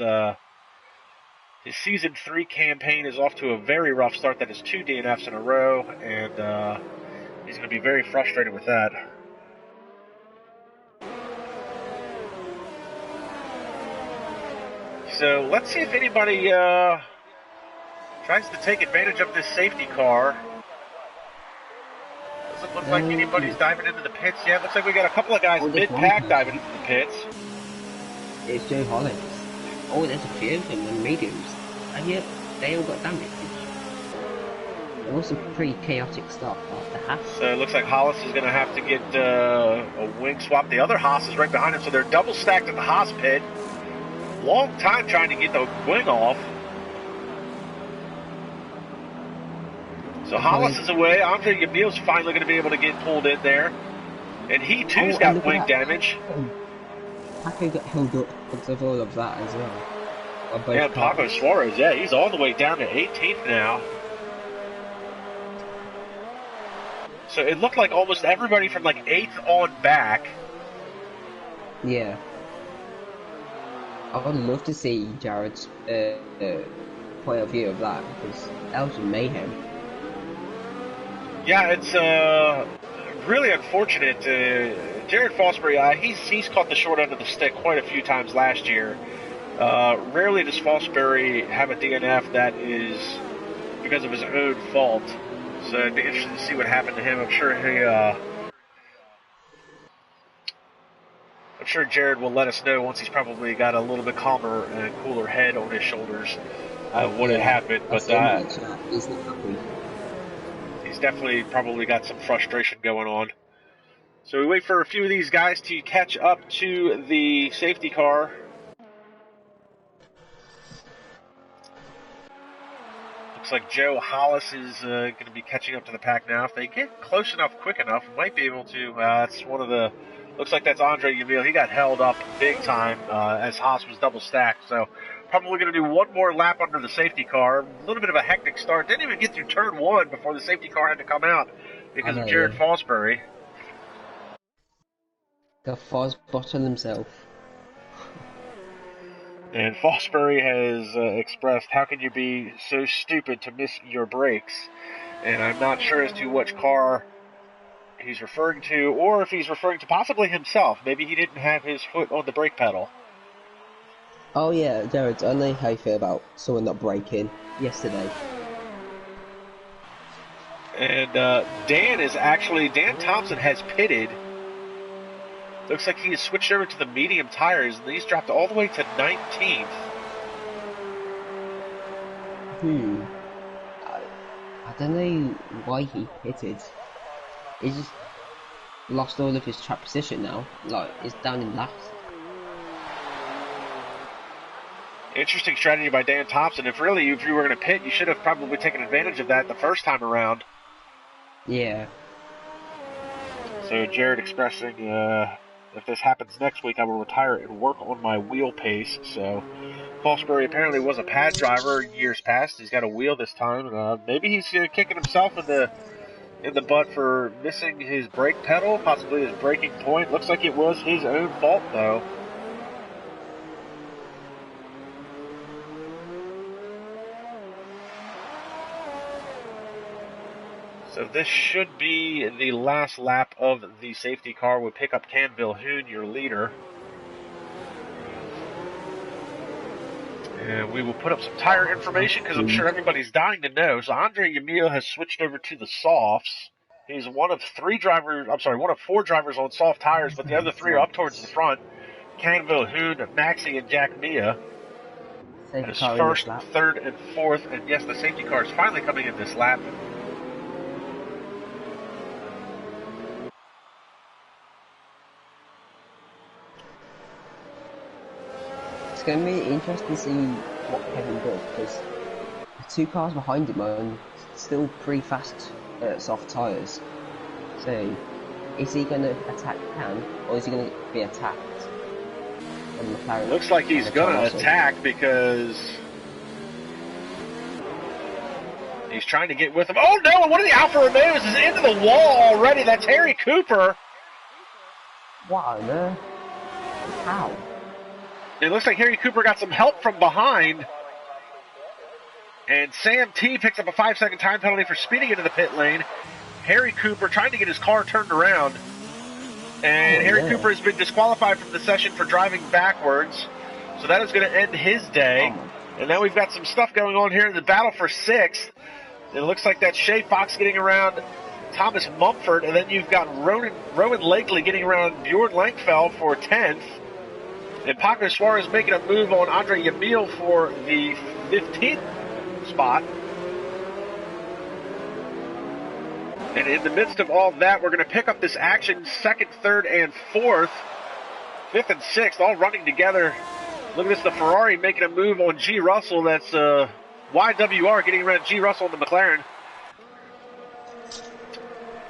Season 3 campaign is off to a very rough start. That is 2 DNFs in a row, and he's going to be very frustrated with that. So let's see if anybody tries to take advantage of this safety car. Doesn't look like anybody's diving into the pits yet. Looks like we got a couple of guys mid-pack diving into the pits. It's Joe Hollis. Oh, there's a few of them in mediums, and yet they all got damage. There was some pretty chaotic stuff after Haas. So it looks like Hollis is going to have to get a wing swap. The other Haas is right behind him, so they're double stacked at the Haas pit. Long time trying to get the wing off. So Hollis is away. Andre Yamil's finally going to be able to get pulled in there. And he too's got wing damage. Paco got held up because of all of that as well. Yeah, Paco Suarez, yeah, he's all the way down to 18th now. So it looked like almost everybody from like 8th on back. Yeah. I would love to see Jared's point of view of that, because that was mayhem. Yeah, it's really unfortunate. Jared Fosbury, he's caught the short end of the stick quite a few times last year. Rarely does Fosbury have a DNF that is because of his own fault. So it'd be interesting to see what happened to him. I'm sure Jared will let us know once he's probably got a little bit calmer and cooler head on his shoulders what had happened. But he's definitely probably got some frustration going on. So we wait for a few of these guys to catch up to the safety car. Looks like Joe Hollis is going to be catching up to the pack now. If they get close enough, quick enough, might be able to. That's one of the. Looks like that's Andre Yamil. He got held up big time as Haas was double stacked. So probably going to do one more lap under the safety car. A little bit of a hectic start. Didn't even get through turn 1 before the safety car had to come out because of Jared Fosbury. The Fosbottom himself. And Fosbury has expressed, how can you be so stupid to miss your brakes? And I'm not sure as to which car he's referring to, or if he's referring to possibly himself. Maybe he didn't have his foot on the brake pedal. Oh yeah, Jared, I know how you feel about someone not braking yesterday. And Dan Thompson has pitted. Looks like he has switched over to the medium tires, and he's dropped all the way to 19th. I don't know why he pitted. He's just lost all of his track position now. Like, he's down in last. Interesting strategy by Dan Thompson. If you were going to pit, you should have probably taken advantage of that the first time around. Yeah. So Jared expressing, if this happens next week, I will retire and work on my wheel pace. So Fosbury apparently was a pad driver years past. He's got a wheel this time. Maybe he's kicking himself in the butt for missing his brake pedal, possibly his braking point. Looks like it was his own fault, though. So this should be the last lap of the safety car. We'll pick up Canville Hoon, your leader. And we will put up some tire information because I'm sure everybody's dying to know. So Andre Yamil has switched over to the softs. He's one of 4 drivers on soft tires, but the other 3 are up towards the front. Canville Hoon, Maxie, and Jack Mia. His first, third, and fourth. And yes, the safety car is finally coming in this lap. It's going to be interesting to see what Kevin does, because the 2 cars behind him are still pretty fast soft tyres. So, is he going to attack Cam, or is he going to be attacked? Looks like he's going to attack because He's trying to get with him. Oh, no, and one of the Alfa Romeos is into the wall already. That's Harry Cooper. What on earth? How? It looks like Harry Cooper got some help from behind. And Sam T picks up a 5-second time penalty for speeding into the pit lane. Harry Cooper trying to get his car turned around. And Harry Cooper has been disqualified from the session for driving backwards. So that is going to end his day. And now we've got some stuff going on here in the battle for 6th. It looks like that's Shay Fox getting around Thomas Mumford. And then you've got Rowan Lakely getting around Bjorn Langfeld for 10th. And Paco Suarez making a move on Andre Yamil for the 15th spot. And in the midst of all that, we're going to pick up this action 2nd, 3rd, and 4th. 5th and 6th all running together. Look at this, the Ferrari making a move on G. Russell. That's YWR getting around G. Russell in the McLaren.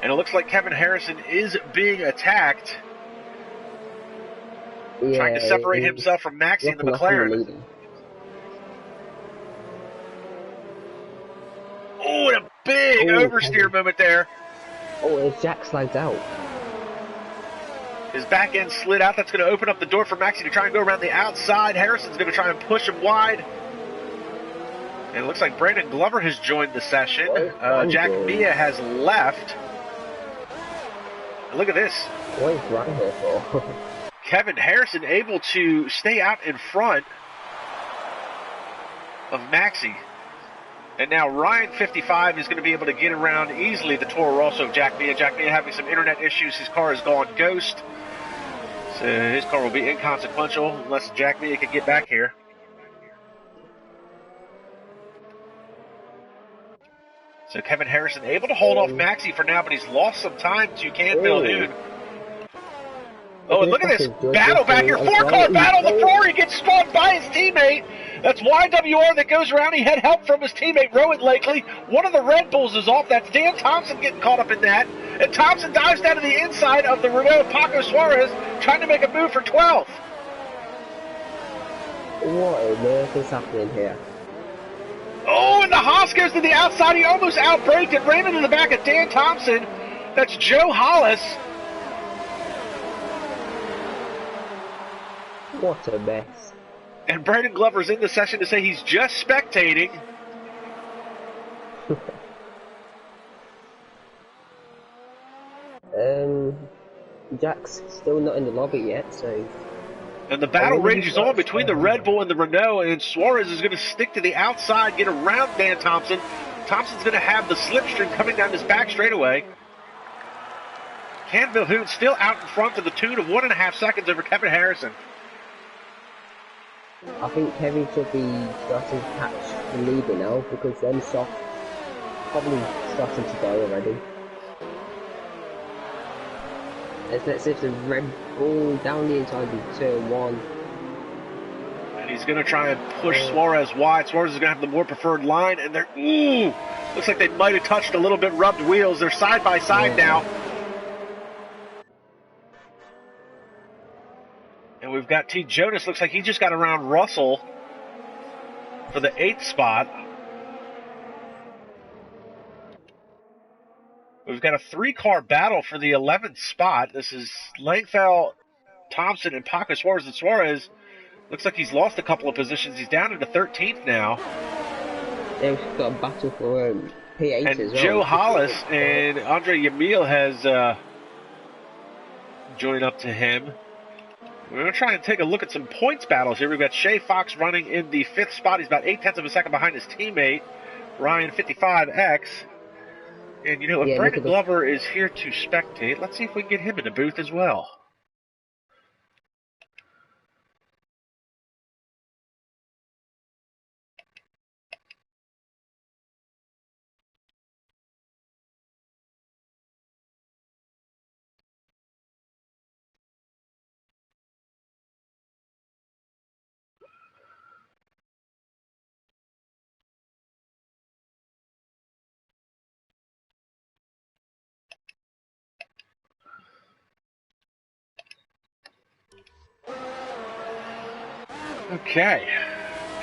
And it looks like Kevin Harrison is being attacked. Yeah, trying to separate himself from Maxi in the McLaren. Oh, and a big oversteer moment there. Oh, and Jack slides out. His back end slid out. That's going to open up the door for Maxi to try and go around the outside. Harrison's going to try and push him wide. And it looks like Brandon Glover has joined the session. Jack Mia has left. And look at this. What is Ryan here for? Kevin Harrison able to stay out in front of Maxi. And now Ryan 55 is going to be able to get around easily the Toro Rosso of Jack Mia. Jack Mia having some internet issues. His car has gone ghost. So his car will be inconsequential unless Jack Mia can get back here. So Kevin Harrison able to hold off Maxi for now, but he's lost some time to Canfield Hoon. Oh, and look at this battle back here. 4-car battle. The Ferrari gets spun by his teammate. That's YWR that goes around. He had help from his teammate, Rowan Lakely. One of the Red Bulls is off. That's Dan Thompson getting caught up in that. And Thompson dives down to the inside of the Renault of Paco Suarez, trying to make a move for 12th. What on earth is happening here? Oh, and the Haas goes to the outside. He almost outbraked it. Ran into the back of Dan Thompson. That's Joe Hollis. What a mess. And Brandon Glover's in the session to say he's just spectating. Jack's still not in the lobby yet, so... And the battle rages on between the Red Bull and the Renault, and Suarez is going to stick to the outside, get around Dan Thompson. Thompson's going to have the slipstream coming down his back straightaway. Canfield Hoon still out in front to the tune of 1.5 seconds over Kevin Harrison. I think Kevin should be starting to catch the leader now, because them soft probably starting to go already. Let's see if the Red Bull down the inside of turn 1. And he's going to try and push Suarez wide. Suarez is going to have the more preferred line, and they're, looks like they might have touched a little bit, rubbed wheels. They're side by side now. And we've got T. Jonas, looks like he just got around Russell for the 8th spot. We've got a 3-car battle for the 11th spot. This is Langfeld, Thompson, and Paco Suarez. And Suarez looks like he's lost a couple of positions. He's down into 13th now. They've got a battle for P8 and as well. Joe Hollis and Andre Yamil has joined up to him. We're going to try and take a look at some points battles here. We've got Shay Fox running in the 5th spot. He's about 0.8 of a second behind his teammate, Ryan 55X. And, you know, if Brandon Glover is here to spectate, let's see if we can get him in the booth as well. Okay.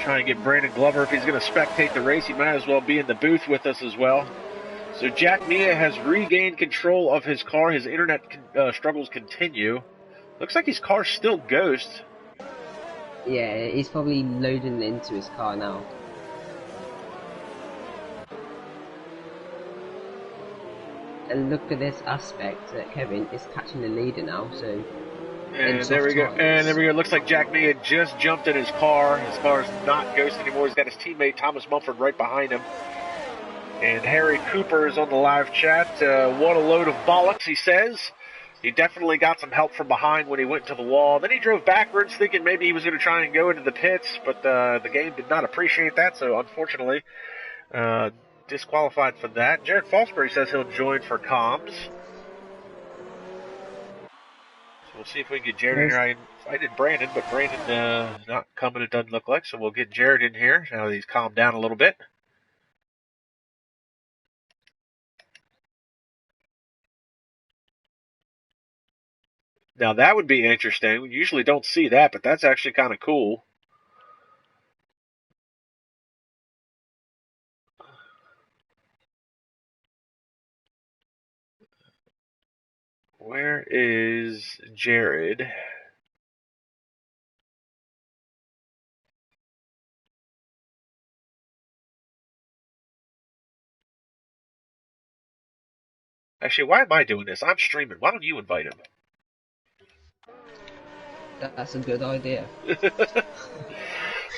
Trying to get Brandon Glover. If he's going to spectate the race, he might as well be in the booth with us as well. So Jack Mia has regained control of his car. His internet struggles continue. Looks like his car's still ghost. Yeah, he's probably loading into his car now. And look at this aspect that Kevin is catching the leader now, so... And there we go. And there we go. Looks like Jack Mia just jumped in his car. His car's not ghost anymore. He's got his teammate Thomas Mumford right behind him. And Harry Cooper is on the live chat. What a load of bollocks, he says. He definitely got some help from behind when he went to the wall. Then he drove backwards, thinking maybe he was going to try and go into the pits, but the game did not appreciate that, so unfortunately, disqualified for that. Jared Fosbury says he'll join for comms. So we'll see if we can get Jared in here. I did Brandon, but Brandon not coming, it doesn't look like, so we'll get Jared in here now that he's calmed down a little bit. Now that would be interesting. We usually don't see that, but that's actually kind of cool. Where is Jared? Actually, why am I doing this? I'm streaming. Why don't you invite him? That's a good idea.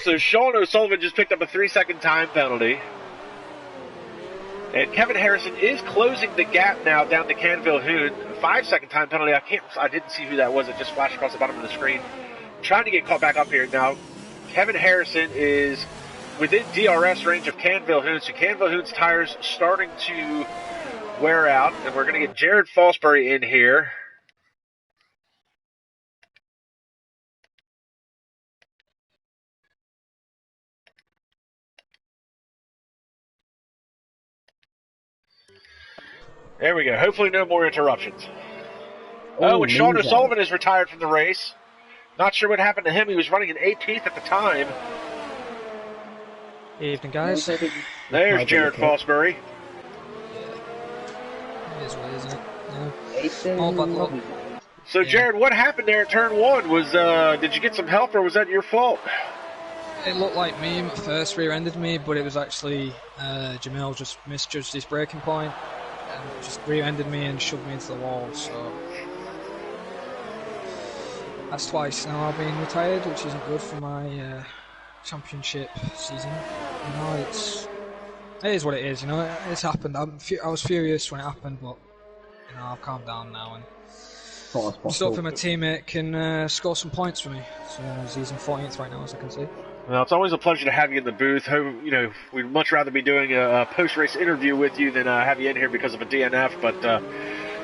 So Sean O'Sullivan just picked up a 3-second time penalty. And Kevin Harrison is closing the gap now down to Canville Hoon. 5-second time penalty. I didn't see who that was. It just flashed across the bottom of the screen. Trying to get caught back up here. Now, Kevin Harrison is within DRS range of Canville Hoon. So Canville Hoon's tires starting to wear out. And we're going to get Jared Fosbury in here. There we go. Hopefully no more interruptions. Oh, and Sean O'Sullivan is retired from the race. Not sure what happened to him. He was running an 18th at the time. Evening, guys. There's Jared Fosbury. It is what, isn't it? Yeah. All but luck. So, Jared, what happened there at turn 1? Did you get some help, or was that your fault? It looked like me at first rear-ended me, but it was actually Jamil just misjudged his braking point. And just rear-ended me and shoved me into the wall, so that's twice now I've been retired, which isn't good for my championship season. You know, it is what it is. You know, it's happened. I was furious when it happened, but you know, I've calmed down now and just hoping my teammate can score some points for me. So he's in 14th right now, as I can see. Well, it's always a pleasure to have you in the booth. You know, we'd much rather be doing a post-race interview with you than have you in here because of a DNF. But,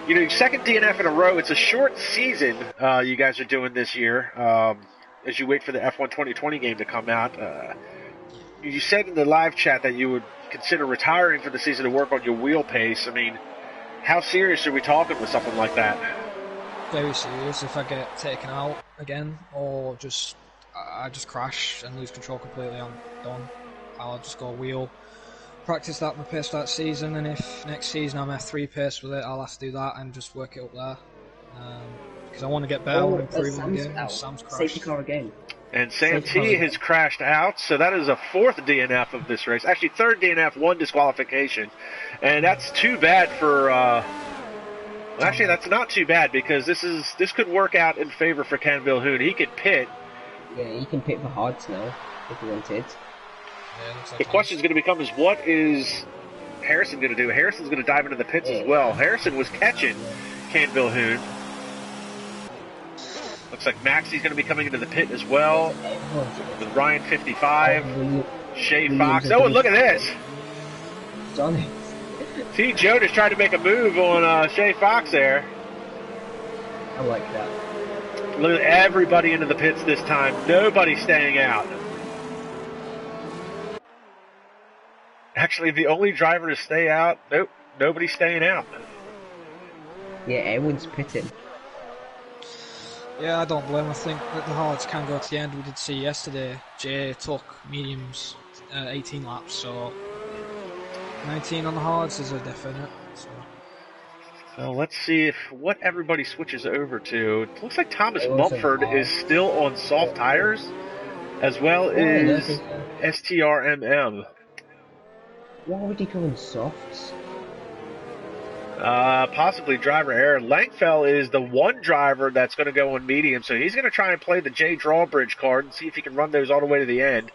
you know, second DNF in a row. It's a short season you guys are doing this year as you wait for the F1 2020 game to come out. You said in the live chat that you would consider retiring for the season to work on your wheel pace. I mean, how serious are we talking with something like that? Very serious. If I get taken out again or I just crash and lose control completely, I'm done. I'll just go wheel, practice that my pace that season, and if next season I'm F3 pace with it, I'll have to do that and just work it up there. Because I want to get better and improve on the game. Sam's crashed. Safety car again. And Sam T has crashed out, so that is a 4th DNF of this race. Actually, 3rd DNF, 1 disqualification. And that's too bad for... actually, that's not too bad because this could work out in favor for Canville Hoon. He could pit. Yeah, he can pit for hards now, if he wanted. Yeah, the question is going to become is what is Harrison going to do? Harrison's going to dive into the pits as well. Harrison was catching Canville Hoon. Looks like Maxi's going to be coming into the pit as well with Ryan 55, Shay Fox. Oh, and look at this. Johnny. T. Jonas tried to make a move on Shay Fox there. I like that. Look at everybody into the pits this time. Nobody staying out. Actually, the only driver to stay out, nope, nobody's staying out. Yeah, everyone's pitting. Yeah, I don't blame him. I think that the hards can go to the end. We did see yesterday, Jay took mediums 18 laps, so 19 on the hards is a definite. So. Well, let's see what everybody switches over to. It looks like Thomas It was Mumford is still on soft tires, as well as STRMM. Why would he go on softs? Possibly driver error. Langfell is the one driver that's going to go on medium, so he's going to try and play the J Drawbridge card and see if he can run those all the way to the end.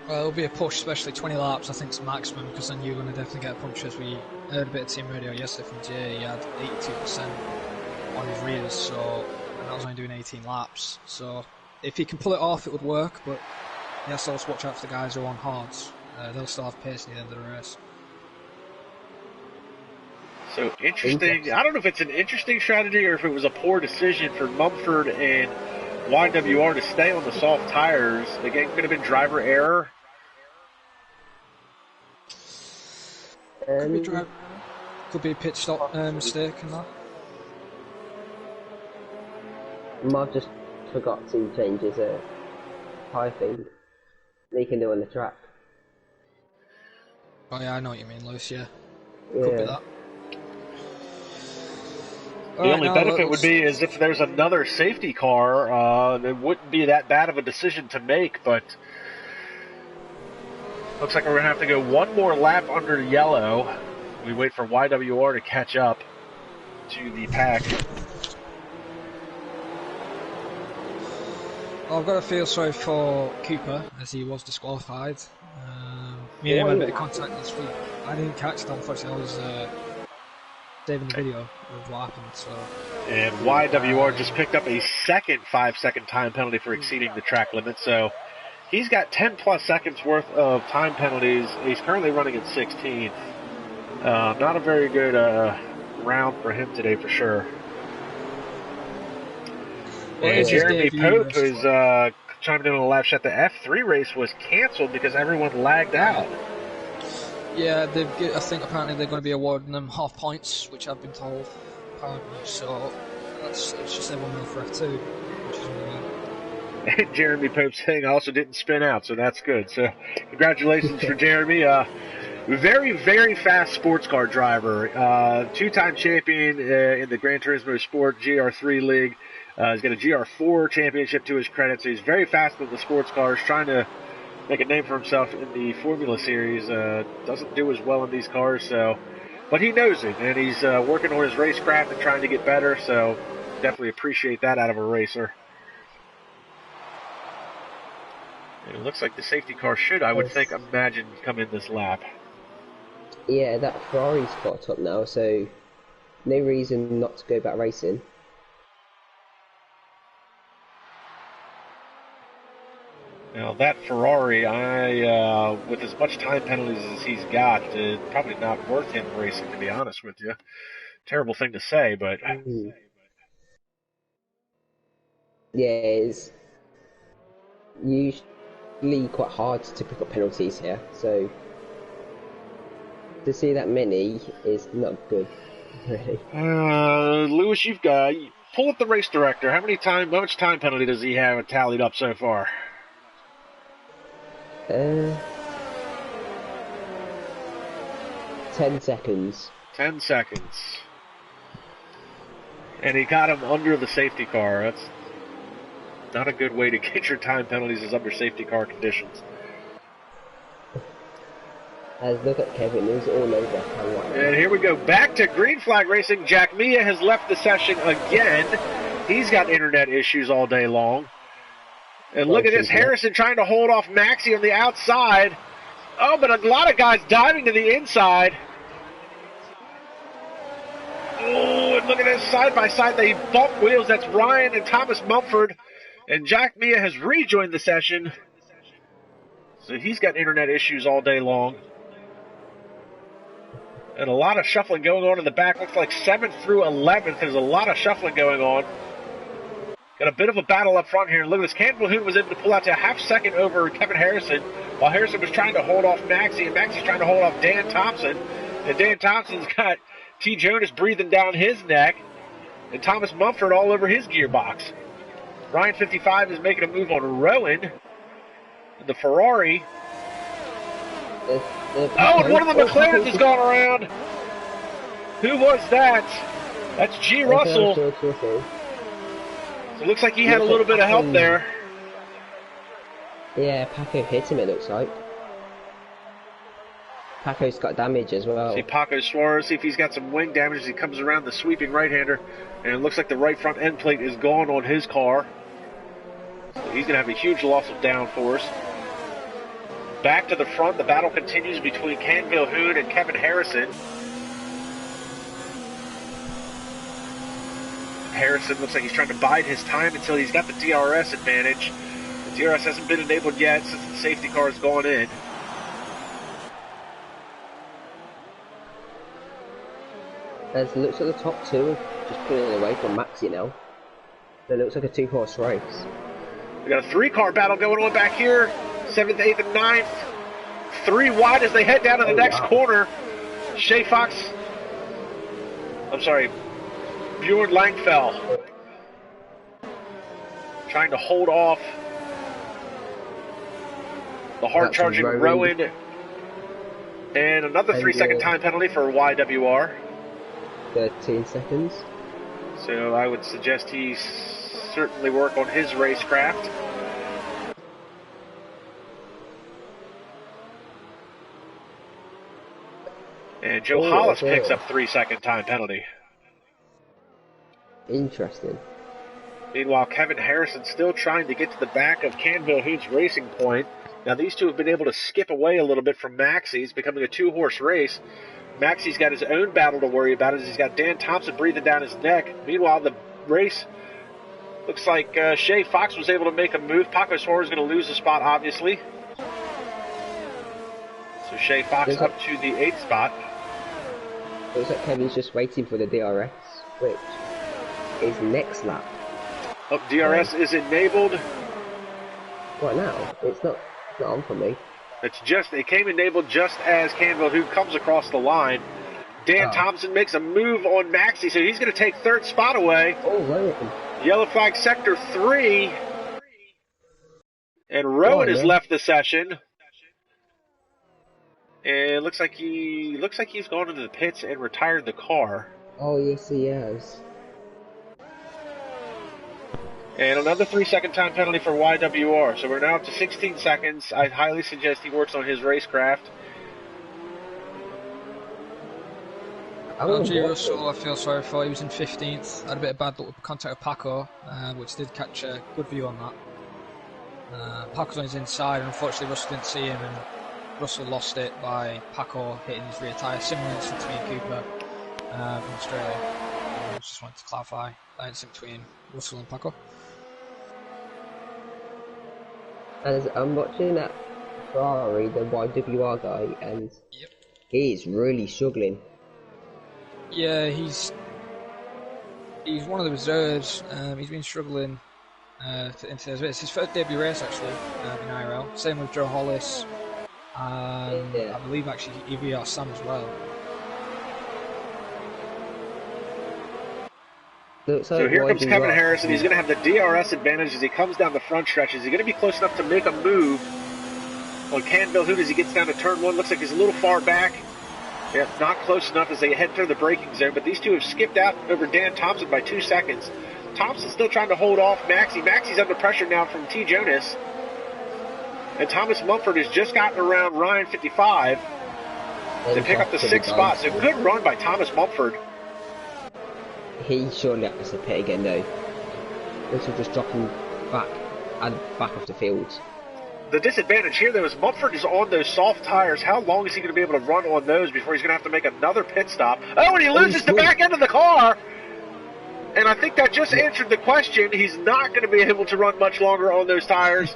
Well, it'll be a push, especially 20 laps, I think, is maximum, because then you're going to definitely get a punch. As we heard a bit of team radio yesterday from Jay, he had 82% on his rears, so, and that was only doing 18 laps. So, if he can pull it off, it would work, but he has to also watch out for the guys who are on hards. They'll still have pace near the end of the race. So, interesting. I don't know if it's an interesting strategy or if it was a poor decision for Mumford and YWR to stay on the soft tires. Again, could have been driver error. Could be a pit stop mistake in that. Marv just forgot to change his tire thing. They can do on the track. Oh yeah, I know what you mean, Lewis, yeah. Yeah. Could be that. The only benefit would be is if there's another safety car, it wouldn't be that bad of a decision to make, but looks like we're going to have to go one more lap under yellow. We wait for YWR to catch up to the pack. Well, I've got to feel sorry for Cooper, as he was disqualified. Me and him had a bit of contact this week. I didn't catch it, unfortunately. I was saving the video of what happened. So. And YWR just picked up a second 5-second time penalty for exceeding the track limit, so he's got 10 plus seconds worth of time penalties. He's currently running at 16. Not a very good round for him today, for sure. Well, and Jeremy Pope is chiming in on the live chat. The F3 race was canceled because everyone lagged out. Yeah, I think apparently they're going to be awarding them half points, which I've been told. Apparently, so it's just everyone will for F2, which is really good. And Jeremy Pope saying I also didn't spin out, so that's good. So congratulations for Jeremy. Very, very fast sports car driver. Two-time champion in the Gran Turismo Sport GR3 League. He's got a GR4 championship to his credit, so he's very fast with the sports cars, trying to make a name for himself in the Formula Series. Doesn't do as well in these cars, so, but he knows it, and he's working on his racecraft and trying to get better, so definitely appreciate that out of a racer. And it looks like the safety car should, I would think, imagine, come in this lap. Yeah, that Ferrari's got top now, so no reason not to go back racing. Now that Ferrari, with as much time penalties as he's got, probably not worth him racing, to be honest with you. Terrible thing to say, but... Yeah, it's usually quite hard to pick up penalties here, so to see that many is not good, really. Lewis, you've got... Pull up the race director. How much time penalty does he have tallied up so far? 10 seconds. 10 seconds. And he got him under the safety car. That's not a good way to get your time penalties is under safety car conditions. As look at Kevin, he's all over. And here we go. Back to green flag racing. Jack Mia has left the session again. He's got internet issues all day long. And look at this, Harrison trying to hold off Maxie on the outside. Oh, but a lot of guys diving to the inside. Oh, and look at this, side by side, they bump wheels. That's Ryan and Thomas Mumford. And Jack Mia has rejoined the session. So he's got internet issues all day long. And a lot of shuffling going on in the back. Looks like 7th through 11th. There's a lot of shuffling going on. Got a bit of a battle up front here. And look at this. Campbell Hoon was able to pull out to a half second over Kevin Harrison, while Harrison was trying to hold off Maxie, and Maxie's trying to hold off Dan Thompson. And Dan Thompson's got T. Jonas breathing down his neck. And Thomas Mumford all over his gearbox. Ryan 55 is making a move on Rowan. The Ferrari. And one of the McLarens has gone around. Who was that? That's G. Russell. So it looks like he had a little bit of help there. Yeah, Paco hit him, it looks like. Paco's got damage as well. See Paco Suarez, see if he's got some wing damage as he comes around the sweeping right-hander. And it looks like the right front end plate is gone on his car. So he's going to have a huge loss of downforce. Back to the front, the battle continues between Canville Hood and Kevin Harrison. Harrison looks like he's trying to bide his time until he's got the DRS advantage. The DRS hasn't been enabled yet since the safety car has gone in. As it looks like the top two just putting it away from Maxi now. It looks like a two-horse race. We got a three-car battle going on back here. 7th, 8th, and 9th. 3 wide as they head down to the next corner. Shay Fox. I'm sorry. Bjorn Langfell. Trying to hold off the hard-charging Rowan. And another 3-second time penalty for YWR. 13 seconds. So I would suggest he certainly work on his racecraft. And Joe Hollis picks up 3-second time penalty. Interesting. Meanwhile, Kevin Harrison still trying to get to the back of Canville Hood's Racing Point. Now these two have been able to skip away a little bit from Maxi's, becoming a two-horse race. Maxi's got his own battle to worry about as he's got Dan Thompson breathing down his neck. Meanwhile, the race looks like Shay Fox was able to make a move. Paco Suarez is going to lose the spot, obviously. So Shay Fox up to the 8th spot. Looks like Kevin's just waiting for the DRS, which is next lap. Oh, DRS is enabled. What now? It's not on for me. It came enabled just as Canville who comes across the line. Dan Thompson makes a move on Maxi, so he's going to take 3rd spot away. Oh, right. Yellow flag sector 3. And Rowan has left the session. And it looks like he's gone into the pits and retired the car. Oh, yes, he has. And another 3-second time penalty for YWR. So we're now up to 16 seconds. I highly suggest he works on his racecraft. G. Russell, I feel sorry for. He was in 15th. Had a bit of bad luck with contact with Paco, which did catch a good view on that. Paco's on his inside, and unfortunately Russell didn't see him, and Russell lost it by Paco hitting his rear tyre. Similar incident to me and Cooper in Australia. I just wanted to clarify that incident between Russell and Paco. As I'm watching that Ferrari, the YWR guy, and he's really struggling. Yeah, he's one of the reserves. He's been struggling into his race. It's his first debut race actually in IRL. Same with Joe Hollis, and I believe actually EVR Sam as well. So here comes Kevin Harrison. He's going to have the DRS advantage as he comes down the front stretch. Is he going to be close enough to make a move on Canville Hood as he gets down to turn 1? Looks like he's a little far back. Yeah, not close enough as they head through the braking zone, but these two have skipped out over Dan Thompson by 2 seconds. Thompson's still trying to hold off Maxi. Maxi's under pressure now from T. Jonas. And Thomas Mumford has just gotten around Ryan 55 to pick up the 6th spot. So good run by Thomas Mumford. He surely has to pit again though. This will just drop him back off the field. The disadvantage here though is Mumford is on those soft tires. How long is he going to be able to run on those before he's going to have to make another pit stop? Oh, and he loses the back end of the car! And I think that just answered the question. He's not going to be able to run much longer on those tires.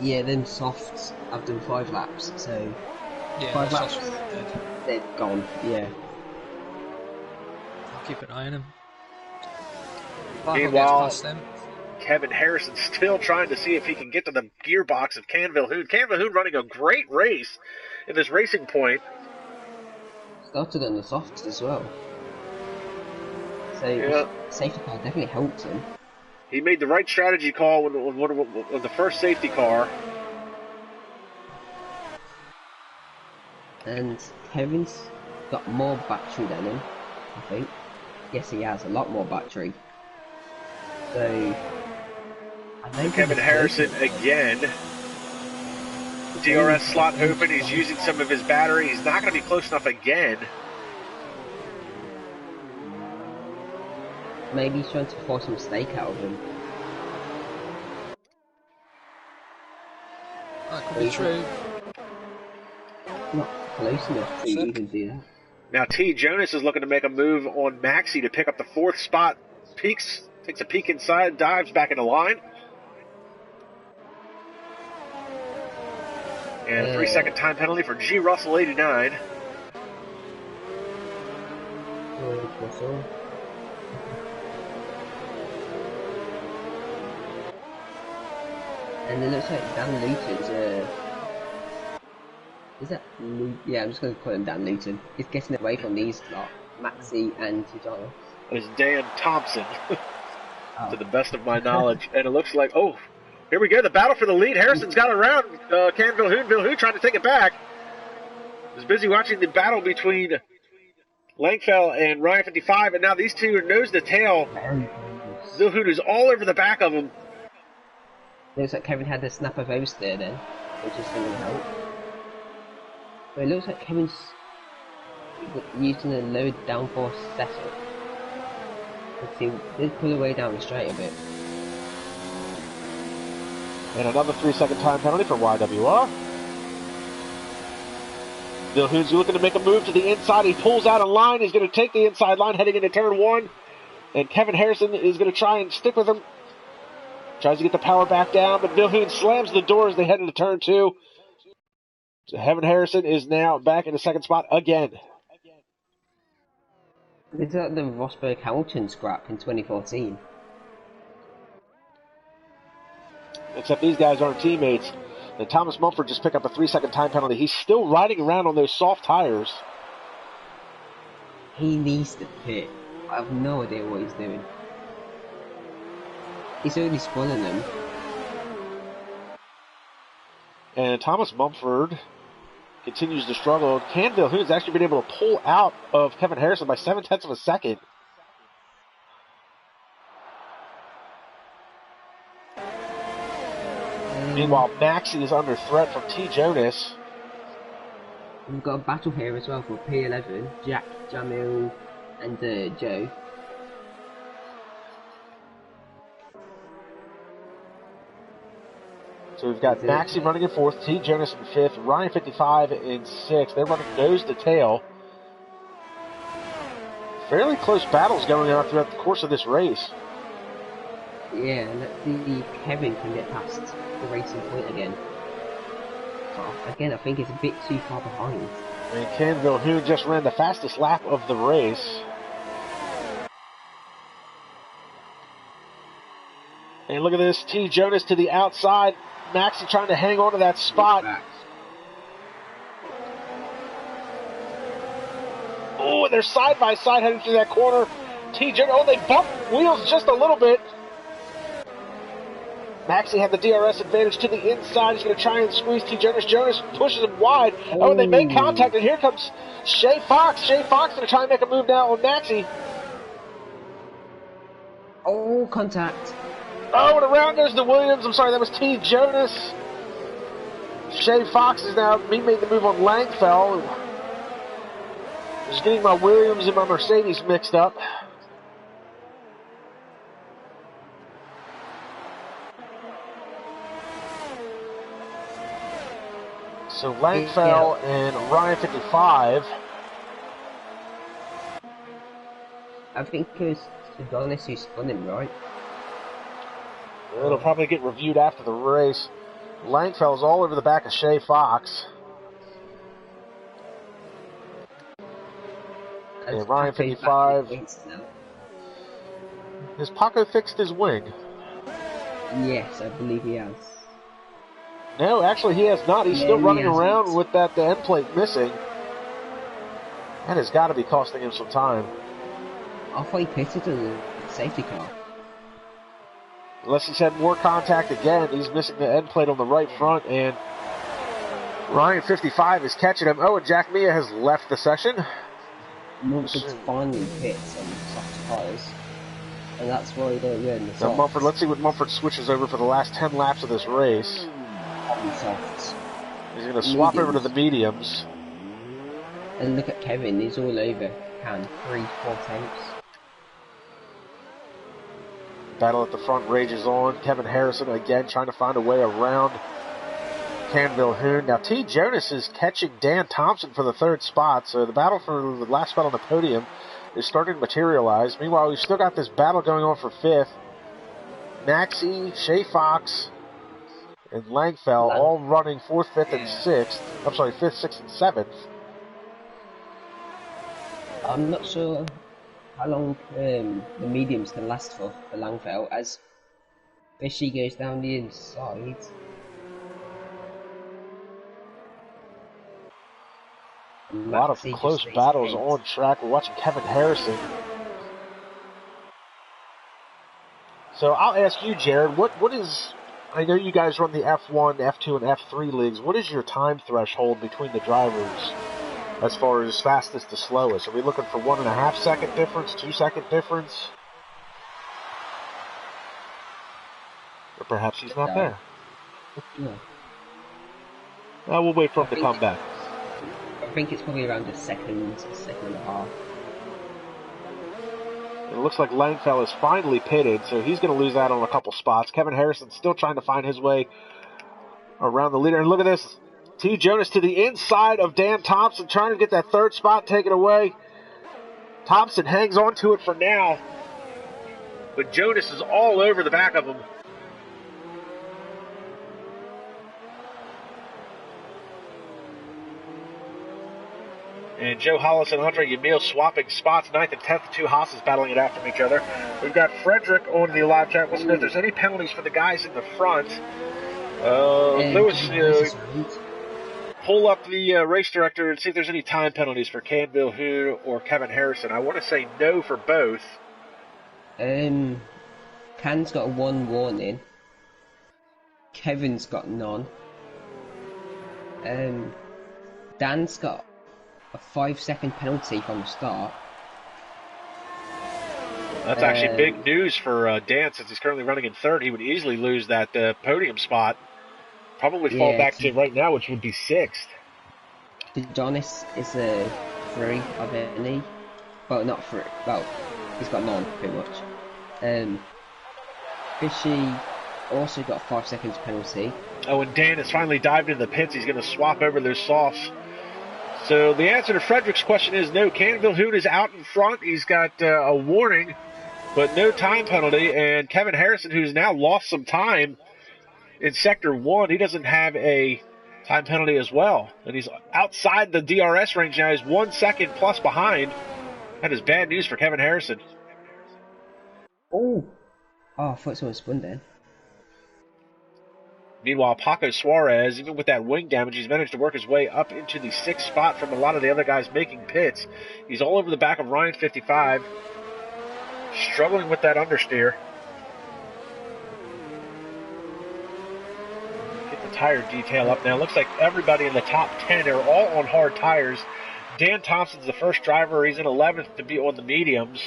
Yeah, them softs have done 5 laps, so... Yeah, 5 laps, they're gone, yeah. Keep an eye on him. Meanwhile, Kevin Harrison still trying to see if he can get to the gearbox of Canville Hood. Canville Hood running a great race in this Racing Point. Started on the softs as well. So the safety car definitely helped him. He made the right strategy call on the first safety car. And Kevin's got more battery than him, I think. Yes, he has a lot more battery. So I don't Kevin Harrison again. DRS slot open. He's using some of his battery. He's not going to be close enough again. Maybe he's trying to force a mistake out of him. That could be true. Not close enough to even do that. Now T. Jonas is looking to make a move on Maxi to pick up the 4th spot. Peeks, takes a peek inside, dives back into line. And a 3-second time penalty for G. Russell 89. And it looks like Dan Luton's is that yeah, I'm just going to call him Dan Luton. He's getting away from these lot, Maxi and Tijana. It's Dan Thompson, to the best of my knowledge. And it looks like, oh, here we go, the battle for the lead. Harrison's got it around. Can Vilhoen trying to take it back. Was busy watching the battle between Langfell and Ryan 55, and now these two are nose to tail. Vilhoen is all over the back of him. Looks like Kevin had the snap of oversteer then, which is going to help. But it looks like Kevin's using a low downforce setup. Let's see, did pull away down the straight a bit. And another 3-second time penalty for YWR. Vilhoen's looking to make a move to the inside. He pulls out a line. He's going to take the inside line heading into turn 1. And Kevin Harrison is going to try and stick with him. Tries to get the power back down, but Vilhoen slams the door as they head into turn 2. So Kevin Harrison is now back in the 2nd spot again. It's like the Rosberg Hamilton scrap in 2014. Except these guys aren't teammates. And Thomas Mumford just picked up a 3-second time penalty. He's still riding around on those soft tires. He needs to pit. I have no idea what he's doing. He's already spoiling them. And Thomas Mumford continues to struggle. Can Vilhoen's actually been able to pull out of Kevin Harrison by 0.7 of a second. Meanwhile, Maxi is under threat from T. Jonas. We've got a battle here as well for P11, Jack, Jamil, and Joe. So we've got Maxi running in 4th, T. Jonas in 5th, Ryan 55 in 6th. They're running nose to tail. Fairly close battles going on throughout the course of this race. Yeah, let's see if Kevin can get past the racing point again. But again, I think it's a bit too far behind. And Ken Vilhoen just ran the fastest lap of the race. And look at this, T. Jonas to the outside. Maxi trying to hang on to that spot. Oh, and they're side by side heading through that corner. T. Jonas, oh, they bumped wheels just a little bit. Maxi had the DRS advantage to the inside. He's going to try and squeeze T. Jonas. Jonas pushes him wide. Oh, and they make contact, and here comes Shay Fox. Shay Fox going to try and make a move now on Maxi. Oh, contact. Oh, and around goes the Williams. I'm sorry, that was T. Jonas. Shay Fox is now, he made the move on Langfell. Just getting my Williams and my Mercedes mixed up. So Langfell and Ryan 55. I think it was Adonis who spun him, right? It'll probably get reviewed after the race. Langfell's all over the back of Shay Fox. And Ryan 55. Has Paco fixed his wing? Yes, I believe he has. No, actually he has not. He's still running around with that end plate missing. That has got to be costing him some time. I thought he pitted a safety car. Unless he's had more contact again. He's missing the end plate on the right front, and Ryan 55 is catching him. Oh, and Jack Mia has left the session. Mumford's finally pit some soft tyres, and that's why they're in the softs. Now Mumford, let's see what Mumford switches over for the last 10 laps of this race. Softs. He's going to swap over to the mediums. And look at Kevin, he's all over. 3-4 temps. Battle at the front rages on. Kevin Harrison again trying to find a way around Canville Hoon. Now T. Jonas is catching Dan Thompson for the third spot, so the battle for the last spot on the podium is starting to materialize. Meanwhile, we've still got this battle going on for fifth. Maxey, Shea Fox, and Langfell all running fourth, fifth, and sixth. I'm sorry, fifth, sixth, and seventh. I'm not sure how long the mediums can last for Langfell, as Fishy goes down the inside. A lot of close battles on track. We're watching Kevin Harrison. So I'll ask you, Jared, what is, I know you guys run the F1, F2, and F3 leagues. What is your time threshold between the drivers as far as fastest to slowest? Are we looking for 1.5 second difference, 2 second difference? Or perhaps he's not there. No. We'll wait for him to come back. I think it's probably around a second and a half. It looks like Langfell is finally pitted, so he's going to lose out on a couple spots. Kevin Harrison still trying to find his way around the leader. And look at this. T. Jonas to the inside of Dan Thompson, trying to get that third spot taken away. Thompson hangs on to it for now, but Jonas is all over the back of him. And Joe Hollis and Andre Yamil swapping spots, 9th and 10th, the two Haas's battling it out from each other. We've got Frederick on the live chat. Wants to know if there's any penalties for the guys in the front. Lewis, pull up the race director and see if there's any time penalties for Canville Hoon or Kevin Harrison. I want to say no for both. Can's got 1 warning. Kevin's got none. Dan's got a 5-second penalty from the start. That's actually big news for Dan, since he's currently running in third. He would easily lose that podium spot. Probably fall back to right now, which would be 6th. Jonas is a 3 of any. Well, not 3. Well, he's got none, pretty much. Fishy also got a 5 seconds penalty. Oh, and Dan has finally dived into the pits. He's going to swap over those softs. So the answer to Frederick's question is no. Canville Hoon is out in front. He's got a warning, but no time penalty. And Kevin Harrison, who's now lost some time in Sector 1, he doesn't have a time penalty as well. And he's outside the DRS range now. He's 1 second plus behind. That is bad news for Kevin Harrison. Oh, I thought someone spun then. Meanwhile, Paco Suarez, even with that wing damage, he's managed to work his way up into the 6th spot from a lot of the other guys making pits. He's all over the back of Ryan 55, struggling with that understeer. Get the tire detail up now. Looks like everybody in the top 10 are all on hard tires. Dan Thompson's the first driver. He's in 11th to be on the mediums.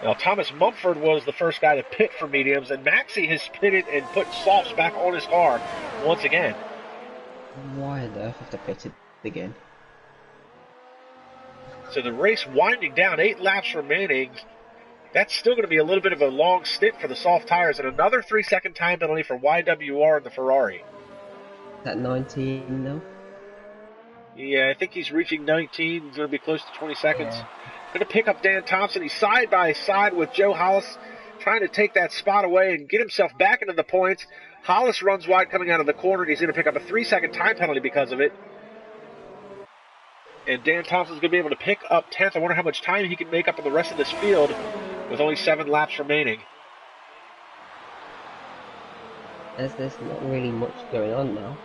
Now, Thomas Mumford was the first guy to pit for mediums, and Maxey has pitted and put softs back on his car once again. Why on earth have to pit it again? So the race winding down, 8 laps remaining. That's still going to be a little bit of a long stint for the soft tires, and another 3-second time penalty for YWR in the Ferrari. Is that 19 now? Yeah, I think he's reaching 19. He's going to be close to 20 seconds. Yeah. Going to pick up Dan Thompson. He's side by side with Joe Hollis, trying to take that spot away and get himself back into the points. Hollis runs wide coming out of the corner, and he's going to pick up a 3-second time penalty because of it. And Dan Thompson's going to be able to pick up 10th. I wonder how much time he can make up in the rest of this field with only 7 laps remaining. There's not really much going on now.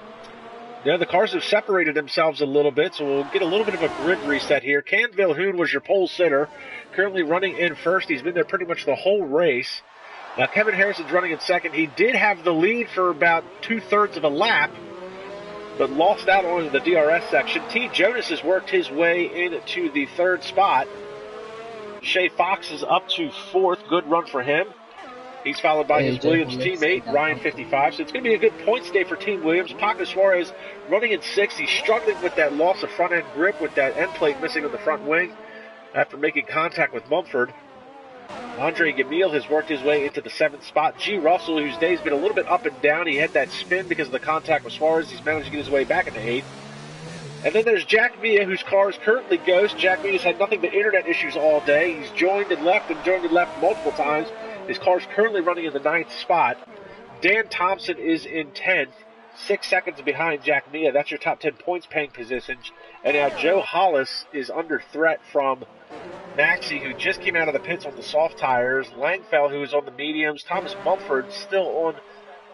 Yeah, the cars have separated themselves a little bit, so we'll get a little bit of a grid reset here. Can Vilhoen was your pole sitter, currently running in first. He's been there pretty much the whole race. Now, Kevin Harrison's running in second. He did have the lead for about 2/3 of a lap, but lost out on the DRS section. T. Jonas has worked his way into the 3rd spot. Shay Fox is up to 4th. Good run for him. He's followed by his Williams teammate, Ryan 55. So it's going to be a good points day for Team Williams. Paco Suarez running in 6th. He's struggling with that loss of front-end grip with that end plate missing on the front wing after making contact with Mumford. Andre Gamil has worked his way into the 7th spot. G. Russell, whose day's been a little bit up and down. He had that spin because of the contact with Suarez. He's managed to get his way back into 8th. And then there's Jack Mia, whose car is currently ghost. Jack Mia's had nothing but internet issues all day. He's joined and left multiple times. His car's currently running in the 9th spot. Dan Thompson is in 10th, 6 seconds behind Jack Mia. That's your top 10 points paying positions. And now Joe Hollis is under threat from Maxey, who just came out of the pits on the soft tires. Langfell, who is on the mediums. Thomas Mumford still on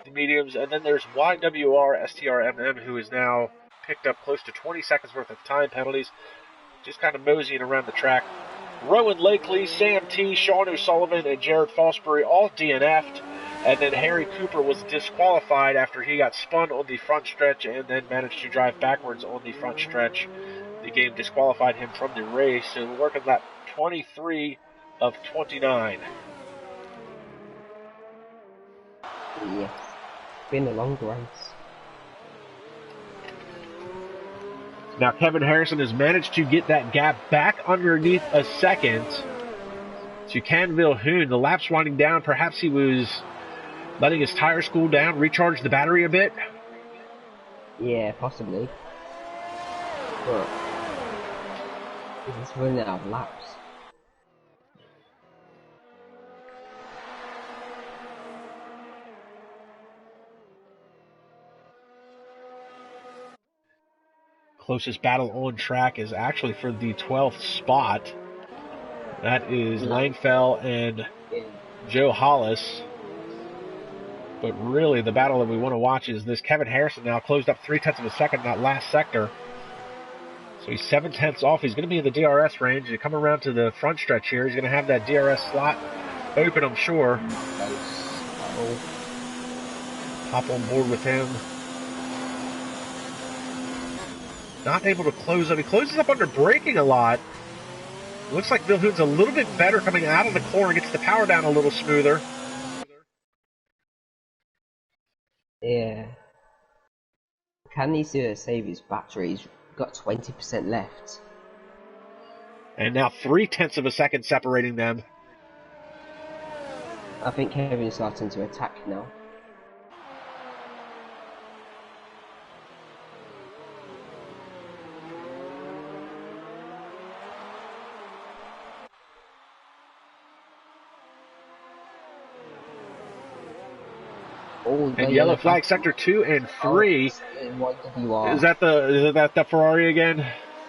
the mediums. And then there's YWR STRMM, who is now picked up close to 20 seconds worth of time penalties. Just kind of moseying around the track. Rowan Lakely, Sam T, Sean O'Sullivan, and Jared Fosbury all DNF'd. And then Harry Cooper was disqualified after he got spun on the front stretch and then managed to drive backwards on the front stretch. The game disqualified him from the race. So we're working lap 23 of 29. Yeah, been a long race. Now Kevin Harrison has managed to get that gap back underneath a second to Can Vilhoen. The lap's winding down. Perhaps he was letting his tires cool down, recharge the battery a bit. Yeah, possibly. But he's running out of laps. Closest battle on track is actually for the 12th spot. That is Langfell and Joe Hollis. But really, the battle that we want to watch is this. Kevin Harrison now closed up 0.3 of a second in that last sector. So he's 0.7 off. He's going to be in the DRS range. To come around to the front stretch here, he's going to have that DRS slot open, I'm sure. Hop on board with him. Not able to close up. He closes up under braking a lot. Looks like Vilhoen's a little bit better coming out of the corner. Gets the power down a little smoother. Yeah. Can needs to save his battery. He's got 20% left. And now 0.3 of a second separating them. I think Kevin's starting to attack now. And yellow flag sector 2 and 3. Is that the Ferrari again?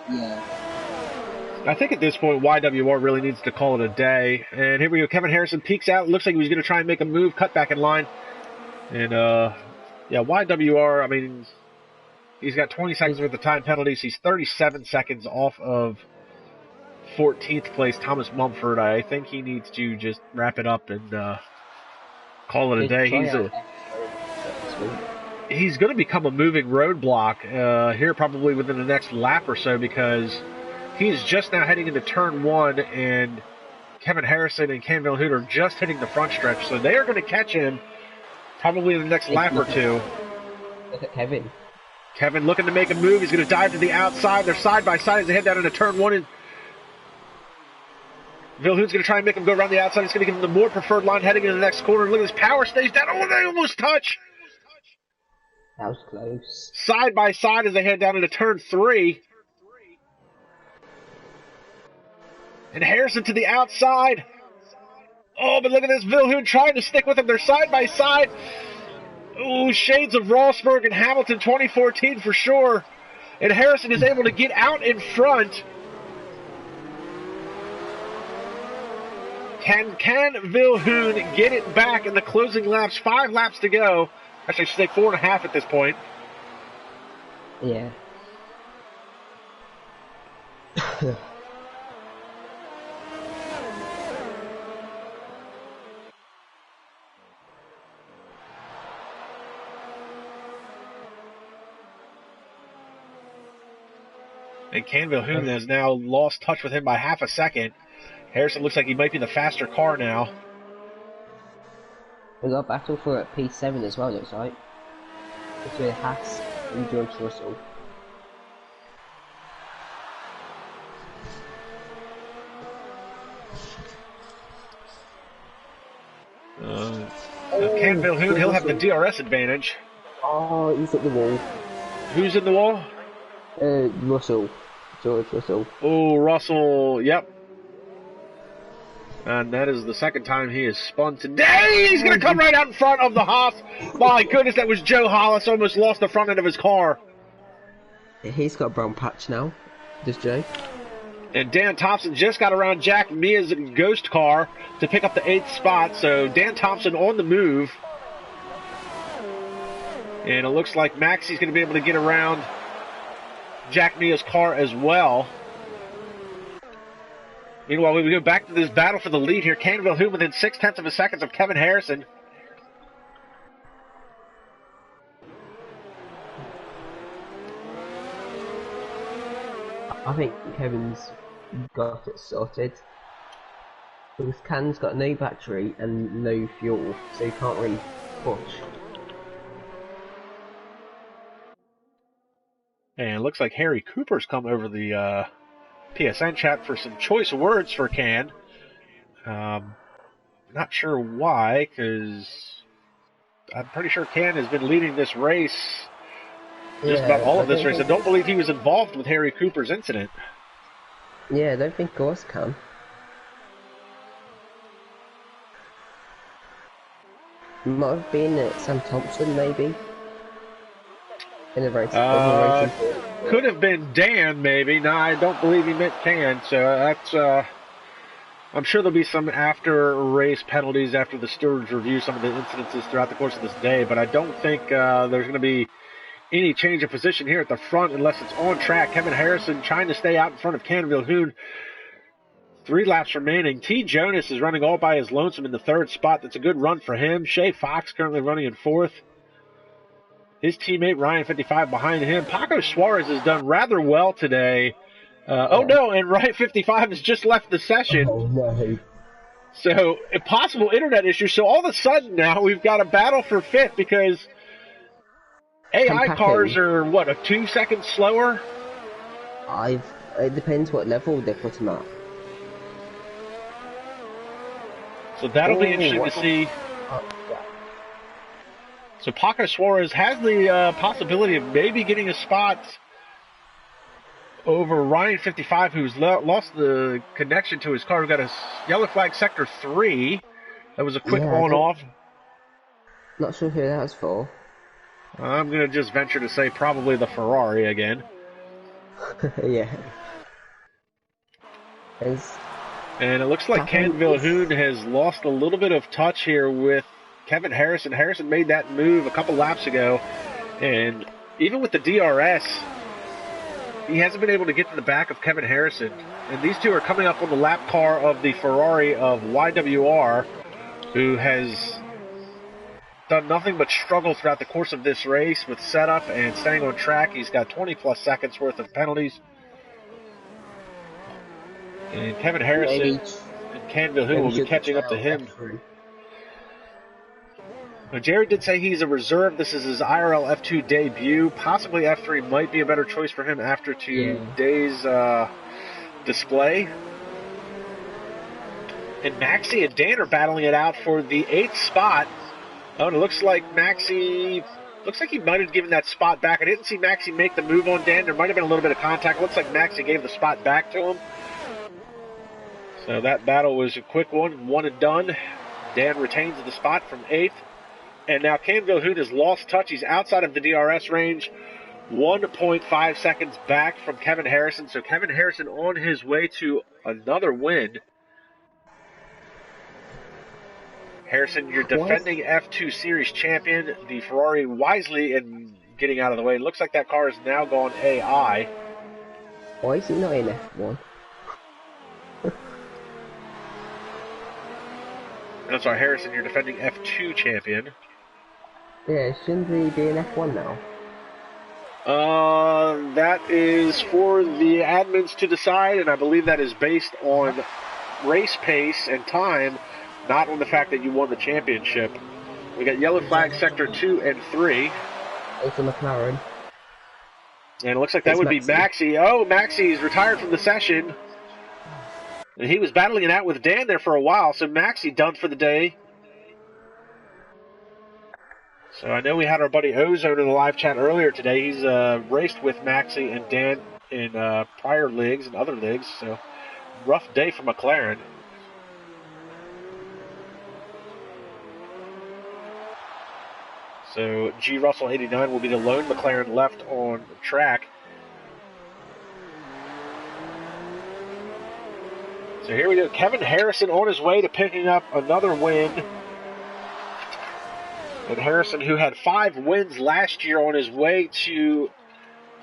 Yeah. I think at this point YWR really needs to call it a day. And here we go. Kevin Harrison peeks out. Looks like he was going to try and make a move, cut back in line. And yeah, YWR. I mean, he's got 20 seconds worth of time penalties. He's 37 seconds off of 14th place Thomas Mumford. I think he needs to just wrap it up and call it a day. He's going to become a moving roadblock here probably within the next lap or so, because he's just now heading into turn 1, and Kevin Harrison and Can Vilhoen are just hitting the front stretch, so they are going to catch him probably in the next lap or two. Look at Kevin. Kevin looking to make a move. He's going to dive to the outside. They're side by side as they head down into turn 1, and Vilhoen's going to try and make him go around the outside. He's going to give him the more preferred line heading into the next corner. Look at his power stays down. Oh, they almost touch. That was close. Side by side as they head down into turn 3. And Harrison to the outside. Oh, but look at this. Vilhoen trying to stick with him. They're side by side. Ooh, shades of Rosberg and Hamilton 2014 for sure. And Harrison is able to get out in front. Can Vilhoen get it back in the closing laps? 5 laps to go. Actually, I should say 4.5 at this point. Yeah. And Canville-Hoon has now lost touch with him by half a second. Harrison looks like he might be the faster car now. We got a battle for at P7 as well, looks like. Between Haas and George Russell. Canville-Hoon, he'll have the DRS advantage. Oh, he's at the wall. Who's in the wall? Russell. George Russell. Oh, Russell, yep. And that is the second time he has spun today. He's going to come right out in front of the Haas. My goodness, that was Joe Hollis. Almost lost the front end of his car. He's got a brown patch now. Does Joe? And Dan Thompson just got around Jack Mia's ghost car to pick up the 8th spot. So Dan Thompson on the move. And it looks like Maxi's going to be able to get around Jack Mia's car as well. Meanwhile, we go back to this battle for the lead here. Canville-Hoon within 0.6 of a second of Kevin Harrison. I think Kevin's got it sorted. Because Can's got no battery and no fuel, so he can't really push. And it looks like Harry Cooper's come over the PSN chat for some choice words for Can. Not sure why, because I'm pretty sure Can has been leading this race, just about all of this race. I don't believe he was involved with Harry Cooper's incident. Yeah, I don't think it was Can. Might have been Sam Thompson, maybe. In a race. Could have been Dan, maybe. No, I don't believe he meant Can. So that's. I'm sure there'll be some after-race penalties after the stewards review some of the incidences throughout the course of this day. But I don't think there's going to be any change of position here at the front unless it's on track. Kevin Harrison trying to stay out in front of Canville-Hoon. 3 laps remaining. T. Jonas is running all by his lonesome in the 3rd spot. That's a good run for him. Shea Fox currently running in 4th. His teammate Ryan 55 behind him. Paco Suarez has done rather well today. Oh no, and Ryan 55 has just left the session. Oh no. So, a possible internet issue. So all of a sudden now we've got a battle for 5th because AI cars are, what, 2 seconds slower? It depends what level they put them at. So that'll be interesting to see. So Paco Suarez has the possibility of maybe getting a spot over Ryan 55, who's lost the connection to his car. We've got a yellow flag sector 3. That was a quick on-off. Not sure who that was for. I'm going to just venture to say probably the Ferrari again. Yeah. And it looks like Canville-Hoon has lost a little bit of touch here with Kevin Harrison. Harrison made that move a couple laps ago, and even with the DRS, he hasn't been able to get to the back of Kevin Harrison. And these two are coming up on the lap car of the Ferrari of YWR, who has done nothing but struggle throughout the course of this race with setup and staying on track. He's got 20-plus seconds worth of penalties. And Kevin Harrison and Canville-Hoon will be catching up to him. Now, Jerry did say he's a reserve. This is his IRL F2 debut. Possibly F3 might be a better choice for him after today's display. And Maxi and Dan are battling it out for the 8th spot. Oh, and it looks like Maxi... Looks like he might have given that spot back. I didn't see Maxi make the move on Dan. There might have been a little bit of contact. Looks like Maxi gave the spot back to him. So that battle was a quick one and done. Dan retains the spot from 8th. And now Canville-Hoon has lost touch. He's outside of the DRS range. 1.5 seconds back from Kevin Harrison. So Kevin Harrison on his way to another win. Harrison, your defending F2 Series champion. The Ferrari wisely and getting out of the way. It looks like that car is now gone AI. Why is he not in F1? I'm sorry, Harrison, you're defending F2 champion. Yeah, shouldn't he be in F1 now? That is for the admins to decide, and I believe that is based on race pace and time, not on the fact that you won the championship. We got yellow flag sector 2 and 3. It's a McLaren. And it looks like that would be Maxi. Oh, Maxi's retired from the session. And he was battling it out with Dan there for a while, so Maxi done for the day. So I know we had our buddy Ozone in the live chat earlier today. He's raced with Maxi and Dan in prior leagues and other leagues, so rough day for McLaren. So G. Russell 89 will be the lone McLaren left on track. So here we go. Kevin Harrison on his way to picking up another win. And Harrison, who had 5 wins last year, on his way to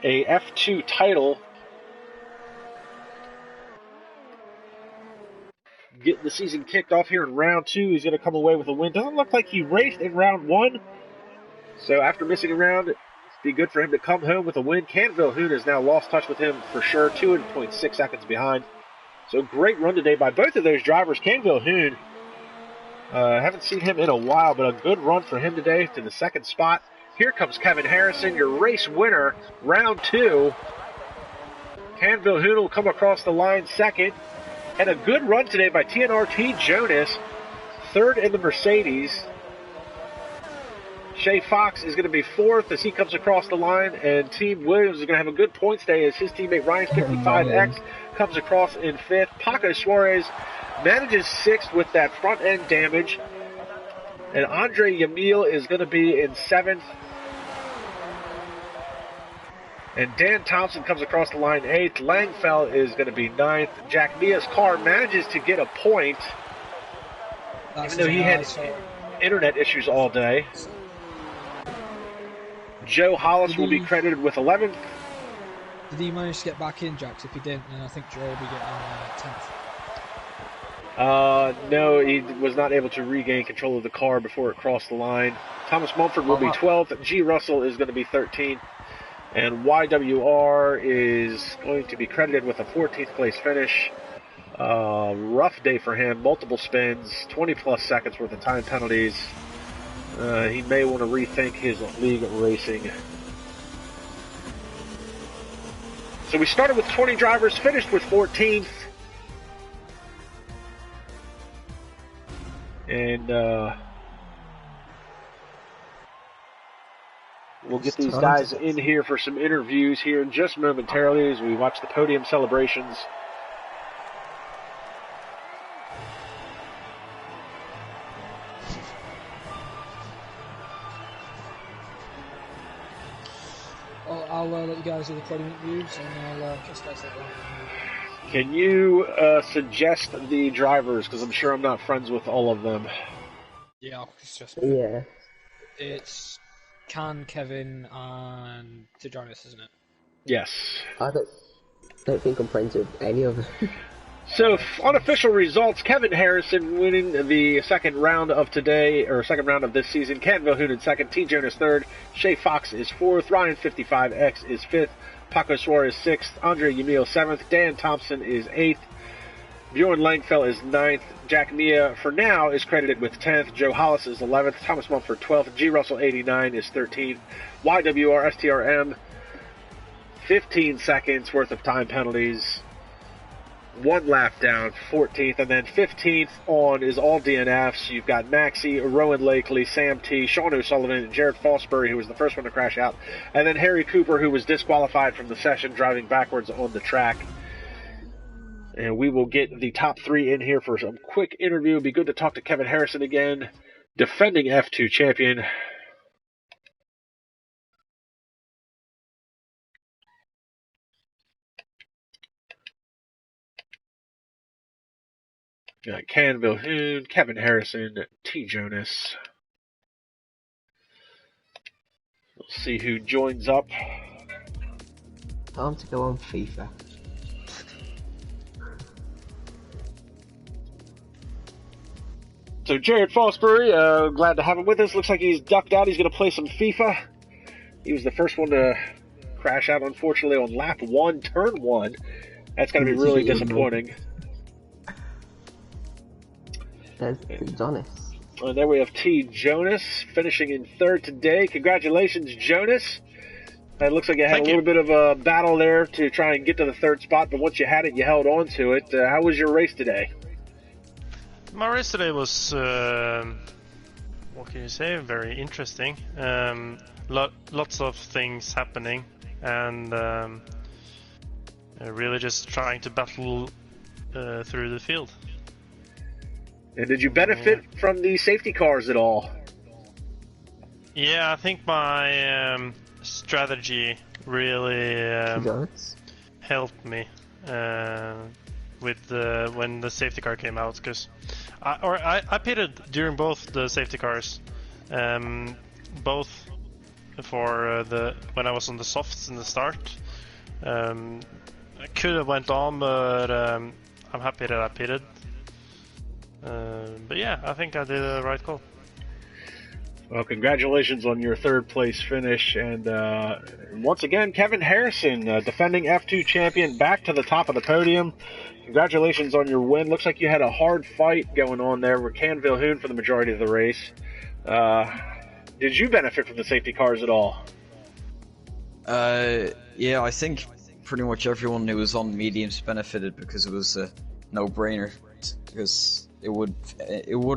a F2 title. Getting the season kicked off here in round 2. He's going to come away with a win. Doesn't look like he raced in round 1. So after missing a round, it'd be good for him to come home with a win. Canville Hoon has now lost touch with him for sure, 2.6 seconds behind. So great run today by both of those drivers. Canville Hoon, haven't seen him in a while, but a good run for him today to the second spot. Here comes Kevin Harrison, your race winner, round 2. Canville Hoon will come across the line second. And a good run today by TNRT Jonas, third in the Mercedes. Shay Fox is going to be fourth as he comes across the line, and Team Williams is going to have a good points day as his teammate Ryan's 55X comes across in fifth. Paco Suarez manages sixth with that front end damage, and Andre Yamil is going to be in seventh. And Dan Thompson comes across the line eighth. Langfell is going to be ninth. Jack Mia's car manages to get a point, even though he had internet issues all day. Joe Hollis will be credited with 11th. Did he manage to get back in, Jax? If he didn't, then I think Joe will be getting 10th. No, he was not able to regain control of the car before it crossed the line. Thomas Mumford will be 12th. G. Russell is going to be 13th. And YWR is going to be credited with a 14th place finish. Rough day for him. Multiple spins, 20-plus seconds worth of time penalties. He may want to rethink his league racing. So we started with 20 drivers, finished with 14th. And we'll get these guys in here for some interviews here in just momentarily as we watch the podium celebrations. I'll let you guys do the podium interviews and I'll catch you guys later. Can you suggest the drivers? Because I'm sure I'm not friends with all of them. Yeah, it's just it's Can, Kevin, and Tijonis, isn't it? Yes. I don't think I'm friends with any of them. So, unofficial results, Kevin Harrison winning the second round of today, or second round of this season. Canville Hoon in second, T. Jonas third, Shay Fox is fourth, Ryan 55X is fifth, Paco Suarez sixth, Andre Yamil seventh, Dan Thompson is eighth, Bjorn Langfell is ninth, Jack Mia for now is credited with 10th, Joe Hollis is 11th, Thomas Mumford 12th, G. Russell 89 is 13th, YWR STRM 15 seconds worth of time penalties. One lap down, 14th, and then 15th on is all DNFs. You've got Maxi, Rowan Lakely, Sam T, Sean O'Sullivan, Jared Fosbury, who was the first one to crash out, and then Harry Cooper, who was disqualified from the session, driving backwards on the track. And we will get the top 3 in here for some quick interview. It'd be good to talk to Kevin Harrison again, defending F2 champion. Got Canville Hoon, Kevin Harrison, T. Jonas. Let's see who joins up. Time to go on FIFA. So Jared Fosbury, glad to have him with us. Looks like he's ducked out. He's going to play some FIFA. He was the first one to crash out, unfortunately, on lap 1, turn 1. That's going to be really disappointing. There's Jonas. And there we have T. Jonas finishing in 3rd today. Congratulations, Jonas. It looks like you had a little bit of a battle there to try and get to the 3rd spot, but once you had it, you held on to it. How was your race today? My race today was, what can you say, very interesting. Lots of things happening, and really just trying to battle through the field. And did you benefit from the safety cars at all? Yeah, I think my strategy really helped me with when the safety car came out, because I pitted during both the safety cars, both for when I was on the softs in the start. I could have went on, but I'm happy that I pitted. But yeah, I think I did the right call. Well, congratulations on your 3rd place finish, and once again, Kevin Harrison, defending F2 champion, back to the top of the podium. Congratulations on your win. Looks like you had a hard fight going on there with Canville Hoon for the majority of the race. Did you benefit from the safety cars at all? Yeah, I think pretty much everyone who was on mediums benefited, because it was a no-brainer, because it would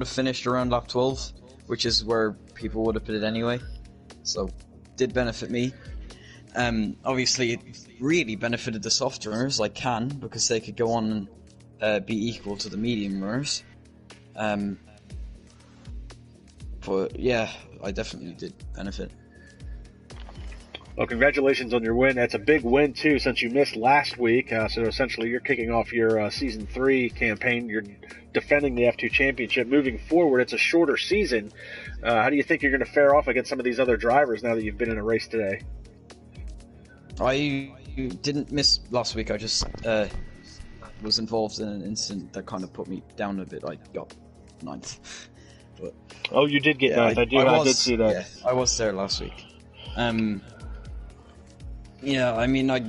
have finished around lap 12, which is where people would have put it anyway. So, did benefit me. Obviously, it really benefited the soft runners like Can, because they could go on and be equal to the medium runners. But yeah, I definitely did benefit. Well, congratulations on your win. That's a big win, too, since you missed last week. So essentially, you're kicking off your Season 3 campaign. You're defending the F2 Championship. Moving forward, it's a shorter season. How do you think you're going to fare off against some of these other drivers now that you've been in a race today? I didn't miss last week. I just was involved in an incident that kind of put me down a bit. I got 9th. But, oh, you did get 9th. I did see that. Yeah, I was there last week. Yeah, I mean, I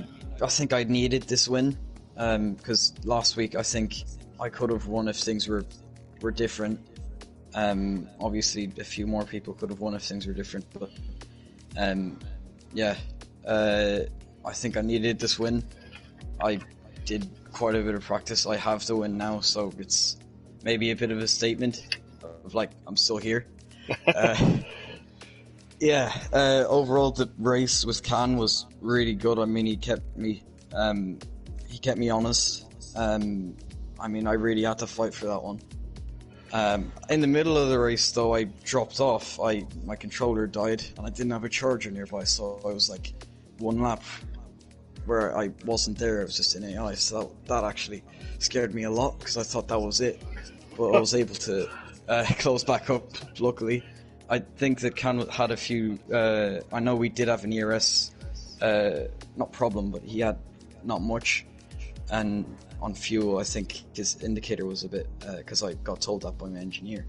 think I needed this win, because last week I think I could have won if things were different. Obviously, a few more people could have won if things were different, but yeah, I think I needed this win. I did quite a bit of practice. I have the win now, so it's maybe a bit of a statement of like, I'm still here. Yeah, overall the race with Can was really good. I mean, he kept me honest. I mean, I really had to fight for that one. In the middle of the race, though, I dropped off. My controller died, and I didn't have a charger nearby, so I was like one lap where I wasn't there. It was just in AI, so that actually scared me a lot, because I thought that was it. But I was able to close back up, luckily. I think that Can had a few. I know we did have an ERS, not problem, but he had not much. And on fuel, I think his indicator was a bit, because I got told that by my engineer.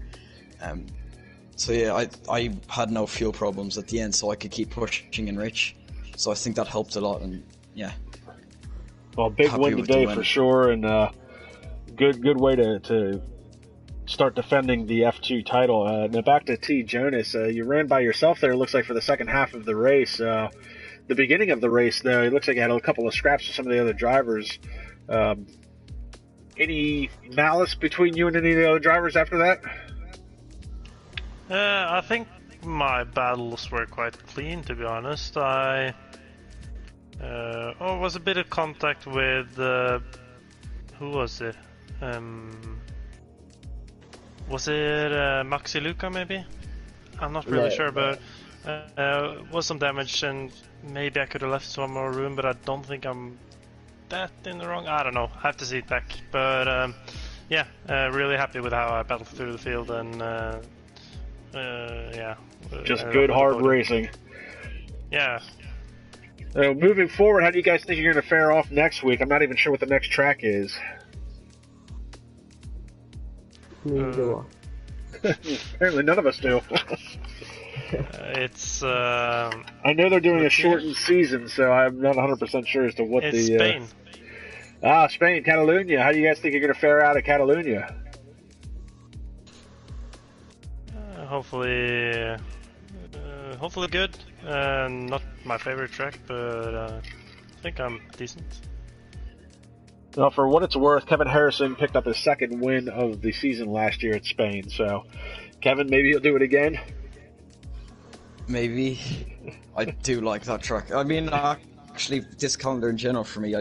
So yeah, I had no fuel problems at the end, so I could keep pushing and rich. So I think that helped a lot, and yeah. Well, big win today for sure, and good way to start defending the F2 title. Now back to T. Jonas. You ran by yourself there, it looks like, for the second half of the race. The beginning of the race, though, it looks like you had a couple of scraps with some of the other drivers. Any malice between you and any of the other drivers after that? I think my battles were quite clean, to be honest. I was a bit of contact with who was it? Was it Maxi Luca, maybe? I'm not really sure, but was some damage, and maybe I could have left some more room, but I don't think I'm that in the wrong. I don't know. I have to see it back. But yeah, really happy with how I battled through the field, and yeah. Just good hard racing. Yeah. So moving forward, how do you guys think you're going to fare off next week? I'm not even sure what the next track is. Apparently none of us do. It's. I know they're doing a shortened season, so I'm not 100% sure as to what it's the. Spain. Spain, Catalonia. How do you guys think you're going to fare out at Catalonia? Hopefully good. Not my favorite track, but I think I'm decent. Well, for what it's worth, Kevin Harrison picked up his second win of the season last year at Spain. So, Kevin, maybe he'll do it again. Maybe. I do like that track. I mean, actually, this calendar in general for me,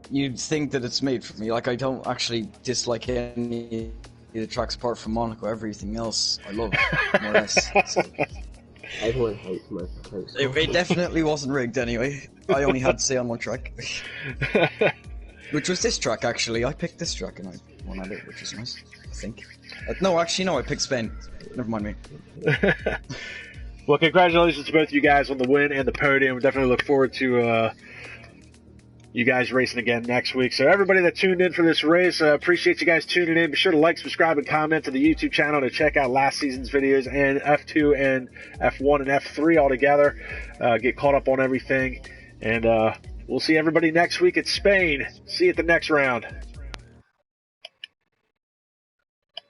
you'd think that it's made for me. Like, I don't actually dislike any of the tracks apart from Monaco. Everything else I love, more or less. So. Everyone hates Monaco. It definitely wasn't rigged anyway. I only had to say on one track. Which was this track, actually. I picked this track and I won at it, which was nice, I think. No, actually, no, I picked Spain. Never mind me. Well, congratulations to both of you guys on the win and the podium. We definitely look forward to you guys racing again next week. So everybody that tuned in for this race, appreciate you guys tuning in. Be sure to like, subscribe, and comment to the YouTube channel to check out last season's videos and F2 and F1 and F3 all together. Get caught up on everything. And we'll see everybody next week at Spain. See you at the next round.